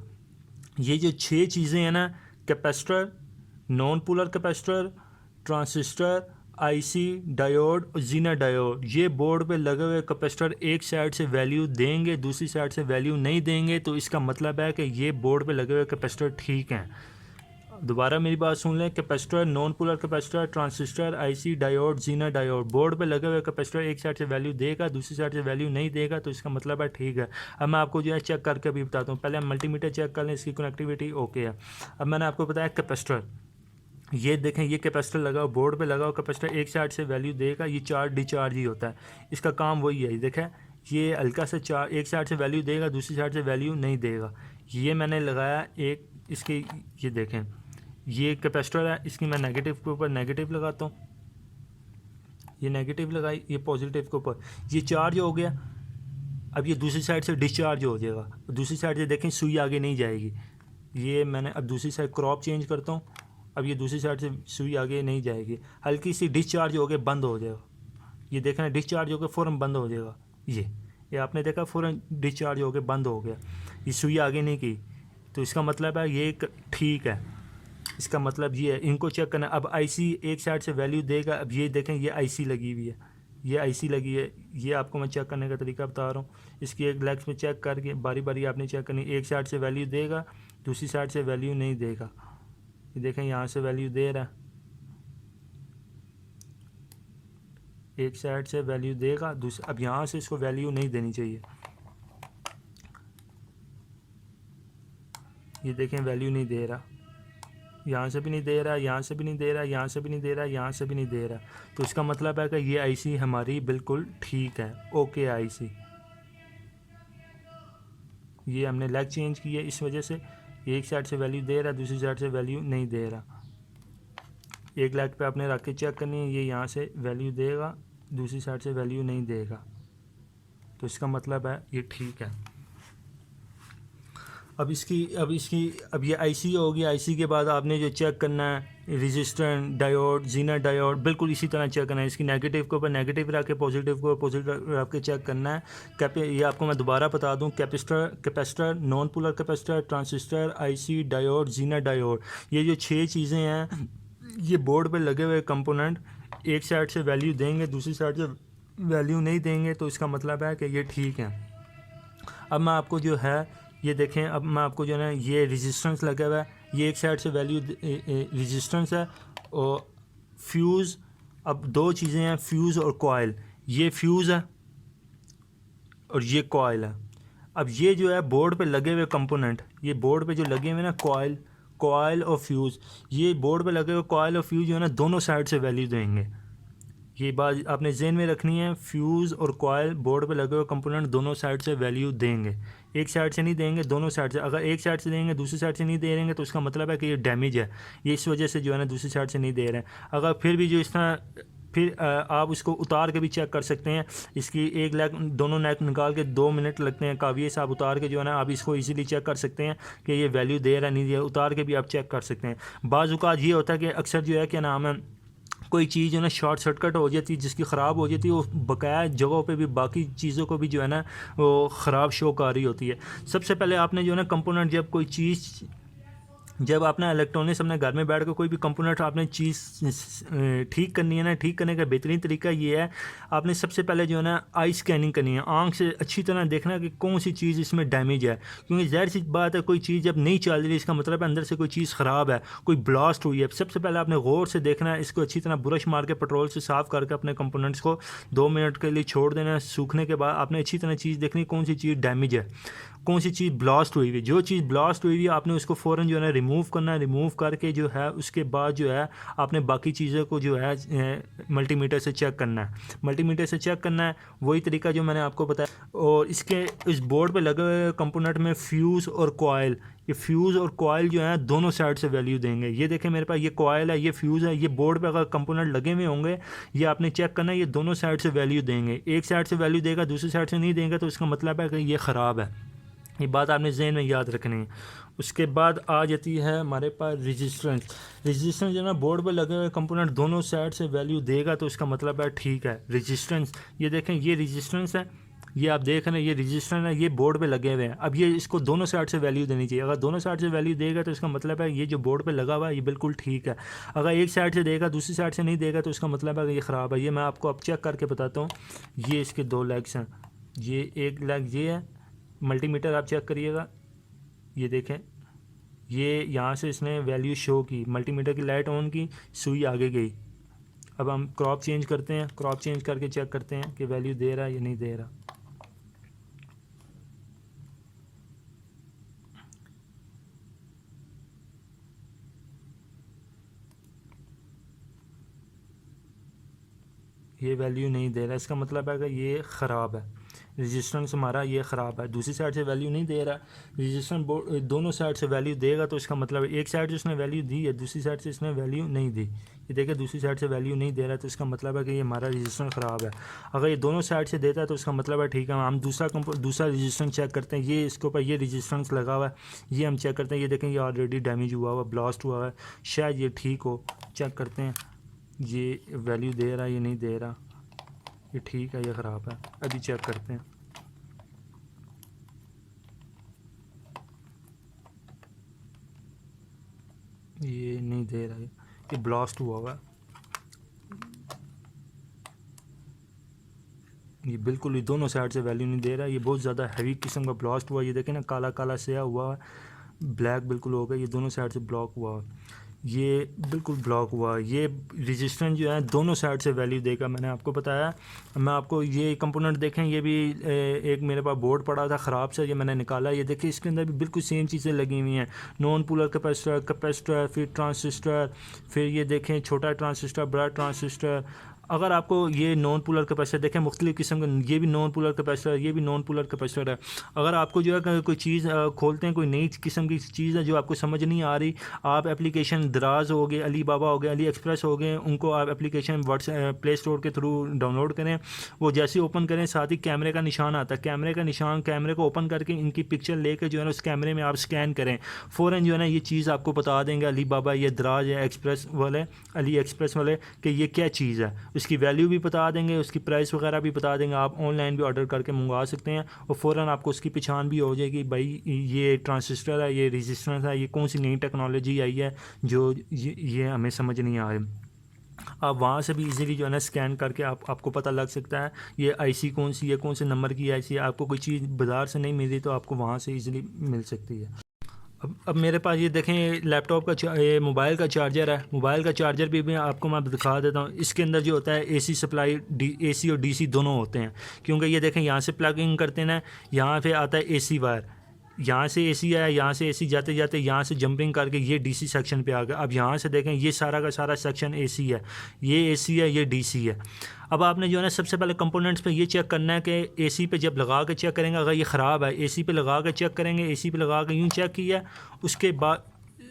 ये जो 6 चीज़ें हैं ना, capacitor, non polar capacitor, transistor, IC, diode और ज़ीनर डायोड, ये बोर्ड पे लगे हुए कैपेसिटर एक साइड से वैल्यू देंगे, दूसरी साइड से वैल्यू नहीं देंगे, तो इसका मतलब है कि ये बोर्ड पे लगे हुए कैपेसिटर ठीक हैं। दोबारा मेरी बात सुन लें। Capacitor, non polar capacitor, transistor, IC, diode, zener diode, board पे लगे हुए कैपेसिटर एक साइड से वैल्यू देगा, दूसरी साइड से वैल्यू नहीं देगा, तो इसका मतलब है ठीक है। अब मैं आपको जो है चेक करके अभी बताता हूँ। पहले हम मल्टीमीटर चेक कर लें, इसकी कनेक्टिविटी ओके है। अब मैंने आपको बताया कैपेसिटर, ये देखें, ये कैपेसिटर लगा हुआ, बोर्ड पे लगा हुआ कैपेसिटर एक साइड से वैल्यू देगा, ये चार्ज डिस्चार्ज ही होता है, इसका काम वही है। देखें, ये हल्का सा चार्ज एक साइड से वैल्यू देगा, दूसरी साइड से वैल्यू नहीं देगा। ये मैंने लगाया एक इसके, ये देखें, ये कैपेसिटर है, इसकी मैं नेगेटिव के ऊपर नेगेटिव लगाता हूँ, ये नेगेटिव लगाई, ये पॉजिटिव के ऊपर, ये चार्ज हो गया। अब ये दूसरी साइड से डिस्चार्ज हो जाएगा, दूसरी साइड से देखें सुई आगे नहीं जाएगी। ये मैंने अब दूसरी साइड क्रॉप चेंज करता हूँ, अब ये दूसरी साइड से सुई आगे नहीं जाएगी, हल्की सी डिस्चार्ज हो गया, बंद हो जाएगा। ये देखना, डिस्चार्ज हो गया फ़ौरन बंद हो जाएगा। ये आपने देखा फ़ौरन डिस्चार्ज हो गया, बंद हो गया, ये सुई आगे नहीं की, तो इसका मतलब है ये ठीक है। इसका मतलब ये है, इनको चेक करना। अब IC एक साइड से वैल्यू देगा, अब ये देखें, ये IC लगी हुई है, ये आईसी लगी है, ये आपको मैं चेक करने का तरीका बता रहा हूँ। इसकी एक लेग्स में चेक करके बारी बारी आपने चेक करनी। एक साइड से वैल्यू देगा, दूसरी साइड से वैल्यू नहीं देगा। ये देखें यहाँ से वैल्यू दे रहा है, एक साइड से वैल्यू देगा, दूसरी अब यहाँ से इसको वैल्यू नहीं देनी चाहिए। ये देखें वैल्यू नहीं दे रहा, यहाँ से भी नहीं दे रहा, यहाँ से भी नहीं दे रहा, यहाँ से भी नहीं दे रहा, यहाँ से भी नहीं दे रहा। तो इसका मतलब है कि ये आईसी हमारी बिल्कुल ठीक है, ओके आईसी। ये हमने लेग चेंज की है, इस वजह से एक साइड से वैल्यू दे रहा, दूसरी साइड से वैल्यू नहीं दे रहा। एक लेग पे आपने रख के चेक करनी है, ये यहाँ से वैल्यू देगा, दूसरी साइड से वैल्यू नहीं देगा, तो इसका मतलब है ये ठीक है। अब ये आईसी होगी। आईसी के बाद आपने जो चेक करना है रेजिस्टर, डायोड, जीना डायोड, बिल्कुल इसी तरह चेक करना है। इसकी नेगेटिव के ऊपर नेगेटिव रख के, पॉजिटिव को पॉजिटिव रख के चेक करना है। ये आपको मैं दोबारा बता दूं, capacitor, non polar capacitor, transistor, IC, diode, zener diode, ये जो 6 चीज़ें हैं, ये बोर्ड पे लगे हुए कंपोनेंट एक साइड से वैल्यू देंगे, दूसरी साइड से वैल्यू नहीं देंगे, तो इसका मतलब है कि ये ठीक है। अब मैं आपको जो है ये देखें, अब मैं आपको जो है ना ये रेजिस्टेंस लगा हुआ है, ये एक साइड से वैल्यू रेजिस्टेंस है और फ्यूज़। अब 2 चीज़ें हैं, फ्यूज़ और कॉइल। ये फ्यूज़ है और ये कॉइल है। अब ये जो है बोर्ड पे लगे हुए कंपोनेंट, ये बोर्ड पे जो लगे हुए ना कॉइल और फ्यूज़, ये बोर्ड पे लगे हुए कॉइल और फ्यूज़ जो है ना दोनों साइड से वैल्यू देंगे। ये बात आपने ज़हन में रखनी है। फ्यूज़ और कॉइल बोर्ड पे लगे हुए कंपोनेंट दोनों साइड से वैल्यू देंगे, एक साइड से नहीं देंगे, दोनों साइड से। अगर एक साइड से देंगे, दूसरी साइड से नहीं दे रहेंगे, तो उसका मतलब है कि ये डैमेज है, ये इस वजह से जो है ना दूसरी साइड से नहीं दे रहे हैं। अगर फिर भी जो इस तरह, फिर आप इसको उतार के भी चेक कर सकते हैं। इसकी एक लेग, दोनों नेक निकाल के 2 मिनट लगते हैं काफ़ी से, आप उतार के जो है ना आप इसको इजीली चेक कर सकते हैं कि ये वैल्यू दे रहा है नहीं दे रहा, उतार के भी आप चेक कर सकते हैं। बाज़ औक़ात ये होता है कि अक्सर जो है क्या नाम है, कोई चीज़ जो है ना शॉर्ट सर्किट हो जाती है, जिसकी ख़राब हो जाती है, वो बकाया जगहों पे भी बाकी चीज़ों को भी जो है ना वो ख़राब शो कर रही होती है। सबसे पहले आपने जो है ना कंपोनेंट, जब आपने इलेक्ट्रॉनिक्स अपने घर में बैठ कर कोई भी कंपोनेंट आपने चीज़ ठीक करनी है ना, ठीक करने का बेहतरीन तरीका ये है, आपने सबसे पहले जो है ना आई स्कैनिंग करनी है, आंख से अच्छी तरह देखना कि कौन सी चीज़ इसमें डैमेज है। क्योंकि ज़ाहिर सी बात है, कोई चीज़ जब नहीं चल रही, इसका मतलब है अंदर से कोई चीज़ ख़राब है, कोई ब्लास्ट हुई है। सबसे पहले आपने गौर से देखना है, इसको अच्छी तरह ब्रश मार के पेट्रोल से साफ़ करके अपने कंपोनेंट्स को 2 मिनट के लिए छोड़ देना है। सूखने के बाद आपने अच्छी तरह चीज़ देखनी, कौन सी चीज़ डैमेज है, कौन सी चीज़ ब्लास्ट हुई हुई। जो चीज़ ब्लास्ट हुई हुई है आपने उसको फ़ौरन जो है ना रिमूव करना है। रिमूव करके जो है उसके बाद जो है आपने बाकी चीज़ों को जो है मल्टीमीटर से चेक करना है। मल्टीमीटर से चेक करना है, वही तरीका जो मैंने आपको बताया। और इस बोर्ड पे लगे हुए कंपोनेंट में फ्यूज़ और कॉइल, ये फ्यूज़ और कॉइल जो है दोनों साइड से वैल्यू देंगे। ये देखें मेरे पास ये कॉइल है, ये फ्यूज़ है। ये बोर्ड पे अगर कंपोनेंट लगे हुए होंगे, ये आपने चेक करना है, ये दोनों साइड से वैल्यू देंगे। एक साइड से वैल्यू देगा, दूसरी साइड से नहीं देंगे, तो इसका मतलब है कि ये ख़राब है। ये बात आपने जहन में याद रखनी है। उसके बाद आ जाती है हमारे पास रेजिस्टेंस जो है ना बोर्ड पर लगे हुए कंपोनेंट दोनों साइड से वैल्यू देगा, तो इसका मतलब है ठीक है। रेजिस्टेंस, ये देखें ये रेजिस्टेंस है, ये आप देख रहे हैं ये रेजिस्टेंस है, ये बोर्ड पे लगे हुए हैं। अब ये इसको दोनों साइड से वैल्यू देनी चाहिए। अगर दोनों साइड से वैल्यू देगा, तो इसका मतलब है ये जो बोर्ड पे लगा हुआ है ये बिल्कुल ठीक है। अगर एक साइड से देगा, दूसरी साइड से नहीं देगा, तो इसका मतलब है कि ये ख़राब है। ये मैं आपको अब चेक करके बताता हूँ। ये इसके 2 लेग्स हैं, ये एक लेग ये है, मल्टीमीटर आप चेक करिएगा, ये देखें ये यहाँ से इसने वैल्यू शो की, मल्टीमीटर की लाइट ऑन की, सुई आगे गई। अब हम क्रॉप चेंज करते हैं, क्रॉप चेंज करके चेक करते हैं कि वैल्यू दे रहा है या नहीं दे रहा। ये वैल्यू नहीं दे रहा, इसका मतलब है कि ये ख़राब है, रेजिस्टेंस हमारा ये ख़राब है। दूसरी साइड से वैल्यू नहीं दे रहा, रेजिस्टेंस दोनों साइड से वैल्यू देगा, तो इसका मतलब है एक साइड से इसने वैल्यू दी है, दूसरी साइड से इसने वैल्यू नहीं दी। ये देखिए दूसरी साइड से वैल्यू नहीं दे रहा, तो इसका मतलब है कि ये हमारा रेजिस्टेंस ख़राब है। अगर ये दोनों साइड से देता है, तो इसका मतलब है ठीक है। हम दूसरा रेजिस्टेंस चेक करते हैं, ये इसके ऊपर ये रेजिस्टेंस लगा हुआ है, ये हम चेक करते हैं। ये देखें ये ऑलरेडी डैमेज हुआ हुआ, ब्लास्ट हुआ है, शायद ये ठीक हो। चेक करते हैं ये वैल्यू दे रहा है, ये नहीं दे रहा, ये ठीक है, ये ख़राब है। अभी चेक करते हैं, ये नहीं दे रहा है, ये ब्लास्ट हुआ हुआ है। ये बिल्कुल ही दोनों साइड से वैल्यू नहीं दे रहा। ये बहुत ज़्यादा हैवी किस्म का ब्लास्ट हुआ। ये देखें ना, काला काला सया हुआ, ब्लैक बिल्कुल हो गया। ये दोनों साइड से ब्लॉक हुआ, ये बिल्कुल ब्लॉक हुआ। ये रेजिस्टेंस जो है दोनों साइड से वैल्यू देगा। मैंने आपको बताया। मैं आपको ये कंपोनेंट देखें, ये भी एक मेरे पास बोर्ड पड़ा था ख़राब से, ये मैंने निकाला। ये देखिए इसके अंदर भी बिल्कुल सेम चीज़ें लगी हुई हैं। नॉन पोलर कैपेसिटर, फिर ट्रांसिस्टर, फिर ये देखें छोटा ट्रांसिस्टर, बड़ा ट्रांसिस्टर। अगर आपको ये नॉन पोलर कैपेसिटर देखें, मुख्तलिफ़ किस्म का, ये भी नॉन पोलर कैपेसिटर, ये भी नॉन पोलर कैपेसिटर है। अगर आपको जो है कोई चीज़ खोलते हैं, कोई नई किस्म की चीज़ है जो आपको समझ नहीं आ रही, आप एप्लीकेशन दराज हो गए, अली बाबा हो गए, अली एक्सप्रेस हो गए, उनको आप एप्लीकेशन प्ले स्टोर के थ्रू डाउनलोड करें। वो जैसे ही ओपन करें, साथ ही कैमरे का निशान आता है, कैमरे का निशान, कैमरे को ओपन करके इनकी पिक्चर लेकर जो है ना उस कैमरे में आप स्कैन करें, फ़ौरन जो है ना ये चीज़ आपको बता देंगे अली बाबा, ये दराज है, एक्सप्रेस वाले, अली एक्सप्रेस वाले, कि ये क्या चीज़ है। उसकी वैल्यू भी बता देंगे, उसकी प्राइस वगैरह भी बता देंगे। आप ऑनलाइन भी ऑर्डर करके मंगवा सकते हैं और फ़ौरन आपको उसकी पहचान भी हो जाएगी, भाई ये ट्रांसिस्टर है, ये रेजिस्टेंस है, ये कौन सी नई टेक्नोलॉजी आई है जो ये हमें समझ नहीं आ रही। आप वहाँ से भी इजीली जो है ना स्कैन करके आपको पता लग सकता है ये आईसी कौन सी है, कौन से नंबर की आईसी है। आपको कोई चीज़ बाज़ार से नहीं मिली तो आपको वहाँ से इजीली मिल सकती है। अब मेरे पास ये देखें लैपटॉप का ये मोबाइल का चार्जर है। मोबाइल का चार्जर भी आपको मैं दिखा देता हूँ। इसके अंदर जो होता है एसी सप्लाई, एसी और डीसी दोनों होते हैं, क्योंकि ये देखें यहाँ से प्लग इन करते हैं ना, यहाँ पे आता है एसी वायर, यहाँ से एसी आया, यहाँ से एसी जाते जाते यहाँ से जंपिंग करके ये डीसी सेक्शन पे आ गया। अब यहाँ से देखें ये सारा का सारा सेक्शन एसी है, ये एसी है, ये डीसी है। अब आपने जो है ना सबसे पहले कंपोनेंट्स पे ये चेक करना है कि एसी पे जब लगा के चेक करेंगे, अगर ये ख़राब है, एसी पे लगा के चेक करेंगे, एसी पे लगा के यूँ चेक किया,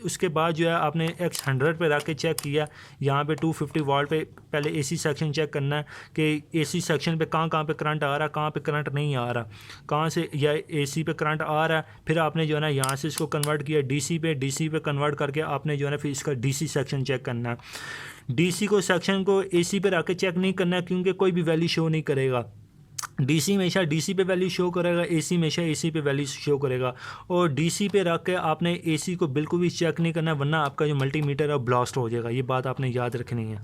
उसके बाद जो है आपने X100 पे रख के चेक किया। यहाँ पे 250 वोल्ट पे पहले एसी सेक्शन चेक करना है कि एसी सेक्शन पे कहाँ पे करंट आ रहा है, कहाँ पे करंट नहीं आ रहा, कहाँ से या एसी पे करंट आ रहा है। फिर आपने जो है ना यहाँ से इसको कन्वर्ट किया डीसी पे कन्वर्ट करके आपने जो है ना फिर इसका डीसी सेक्शन चेक करना है। डीसी को सेक्शन को एसी पे रख के चेक नहीं करना है, क्योंकि कोई भी वैल्यू शो नहीं करेगा। डीसी हमेशा डीसी पे वैल्यू शो करेगा, एसी हमेशा एसी पे वैल्यू शो करेगा। और डीसी पे रख के आपने एसी को बिल्कुल भी चेक नहीं करना, वरना आपका जो मल्टीमीटर है ब्लास्ट हो जाएगा। ये बात आपने याद रखनी है।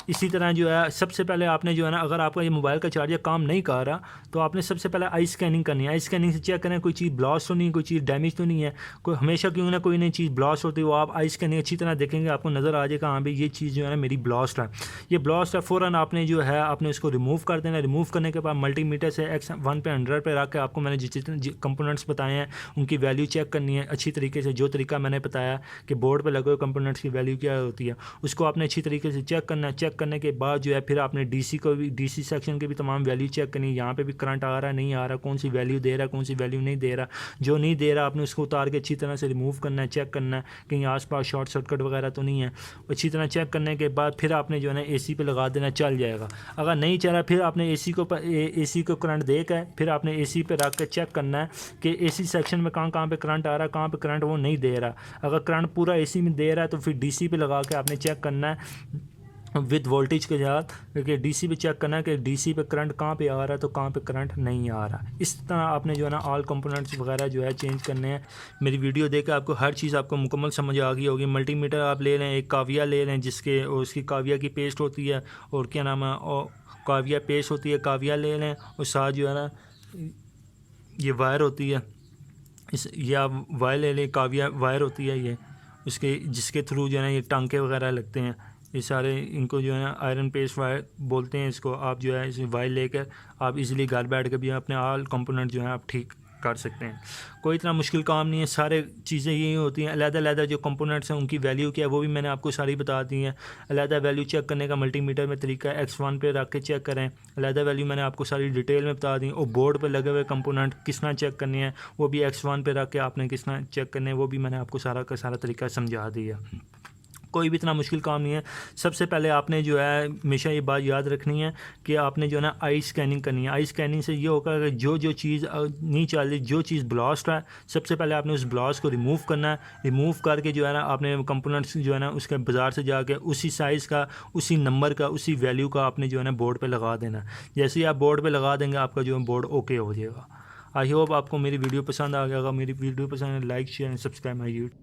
इसी तरह जो है सबसे पहले आपने जो है ना, अगर आपका ये मोबाइल का चार्जर काम नहीं कर रहा तो आपने सबसे पहले आई स्कैनिंग करनी है। आई स्कैनिंग से चेक करें कोई चीज़ ब्लास्ट तो नहीं, कोई चीज़ डैमेज तो नहीं है। कोई हमेशा क्यों ना कोई नई चीज़ ब्लास्ट होती है, वो आप आई स्कैनिंग अच्छी तरह देखेंगे, आपको नज़र आ जाएगा हाँ भाई ये चीज़ जो है ना मेरी ब्लास्ट है, ये ब्लास्ट है। फ़ौरन आपने जो है आपने इसको रिमूव कर देना। रिमूव करने के बाद मल्टीमीटर से X1 पे 100 पे रख के आपको मैंने जितने कंपोनेंट्स बताए हैं उनकी वैल्यू चेक करनी है अच्छी तरीके से। जो तरीका मैंने बताया कि बोर्ड पर लगे हुए कंपोनेंट्स की वैल्यू क्या होती है, उसको आपने अच्छी तरीके से चेक करना है। चेक करने के बाद जो है फिर आपने डीसी को भी, डीसी सेक्शन के भी तमाम वैल्यू चेक करनी है। यहाँ पे भी करंट आ रहा है नहीं आ रहा, कौन सी वैल्यू दे रहा है, कौन सी वैल्यू नहीं दे रहा। जो नहीं दे रहा आपने उसको उतार के अच्छी तरह से रिमूव करना है, चेक करना है कहीं आसपास शॉर्ट सर्किट वगैरह तो नहीं है। अच्छी तरह चेक करने के बाद फिर आपने जो है ना एसी पे लगा देना, चल जाएगा। अगर नहीं चला फिर आपने एसी को करंट देकर फिर आपने एसी पे रख के चेक करना है कि एसी सेक्शन में कहाँ पे करंट आ रहा है, कहाँ पे करंट वो नहीं दे रहा। अगर करंट पूरा एसी में दे रहा है तो फिर डीसी पे लगा के आपने चेक करना है विद वोल्टेज के साथ, क्योंकि डीसी पे चेक करना है कि डीसी पे करंट कहाँ पे आ रहा है तो कहाँ पे करंट नहीं आ रहा। इस तरह आपने जो है ना ऑल कंपोनेंट्स वगैरह जो है चेंज करने हैं। मेरी वीडियो देख के आपको हर चीज़ आपको मुकम्मल समझ आ गई होगी। मल्टीमीटर आप ले लें, एक काविया ले लें जिसके और उसकी काविया की पेस्ट होती है, और क्या नाम है, और काविया पेस्ट होती है, काविया ले लें। और साथ जो है ना ये वायर होती है, ये आप वायर ले लें, काविया वायर होती है ये, उसके जिसके थ्रू जो है ना ये टांके वगैरह लगते हैं। ये सारे इनको जो है आयरन पेस्ट वायर बोलते हैं इसको। आप जो है इस वायर लेकर आप इजीली घर बैठ के भी अपने ऑल कंपोनेंट जो है आप ठीक कर सकते हैं। कोई इतना मुश्किल काम नहीं है, सारे चीज़ें यही होती हैं। अलग-अलग जो कंपोनेंट्स हैं उनकी वैल्यू क्या है वो भी मैंने आपको सारी बता दी हैं। अलग वैल्यू चेक करने का मल्टीमीटर में तरीका है, X1 पे रख के चेक करें। अलग वैल्यू मैंने आपको सारी डिटेल में बता दी। और बोर्ड पे लगे हुए कंपोनेंट किस तरह चेक करने हैं वो भी X1 पे रख के आपने किस तरह चेक करने हैं वो भी मैंने आपको सारा का सारा तरीका समझा दिया। कोई भी इतना मुश्किल काम नहीं है। सबसे पहले आपने जो है हमेशा ये बात याद रखनी है कि आपने जो है ना आई स्कैनिंग करनी है। आई स्कैनिंग से ये होगा कि जो चीज़ नहीं चल रही, जो चीज़ ब्लास्ट है, सबसे पहले आपने उस ब्लास्ट को रिमूव करना है। रिमूव करके जो है ना आपने कंपोनेंट्स जो है ना उसके बाज़ार से जाके उसी साइज़ का, उसी नंबर का, उसी वैल्यू का आपने जो है ना बोर्ड पर लगा देना। जैसे ही आप बोर्ड पर लगा देंगे आपका जो है बोर्ड ओके हो जाएगा। आई होप आपको मेरी वीडियो पसंद आ गया। अगर मेरी वीडियो पसंद है like share and subscribe my YouTube.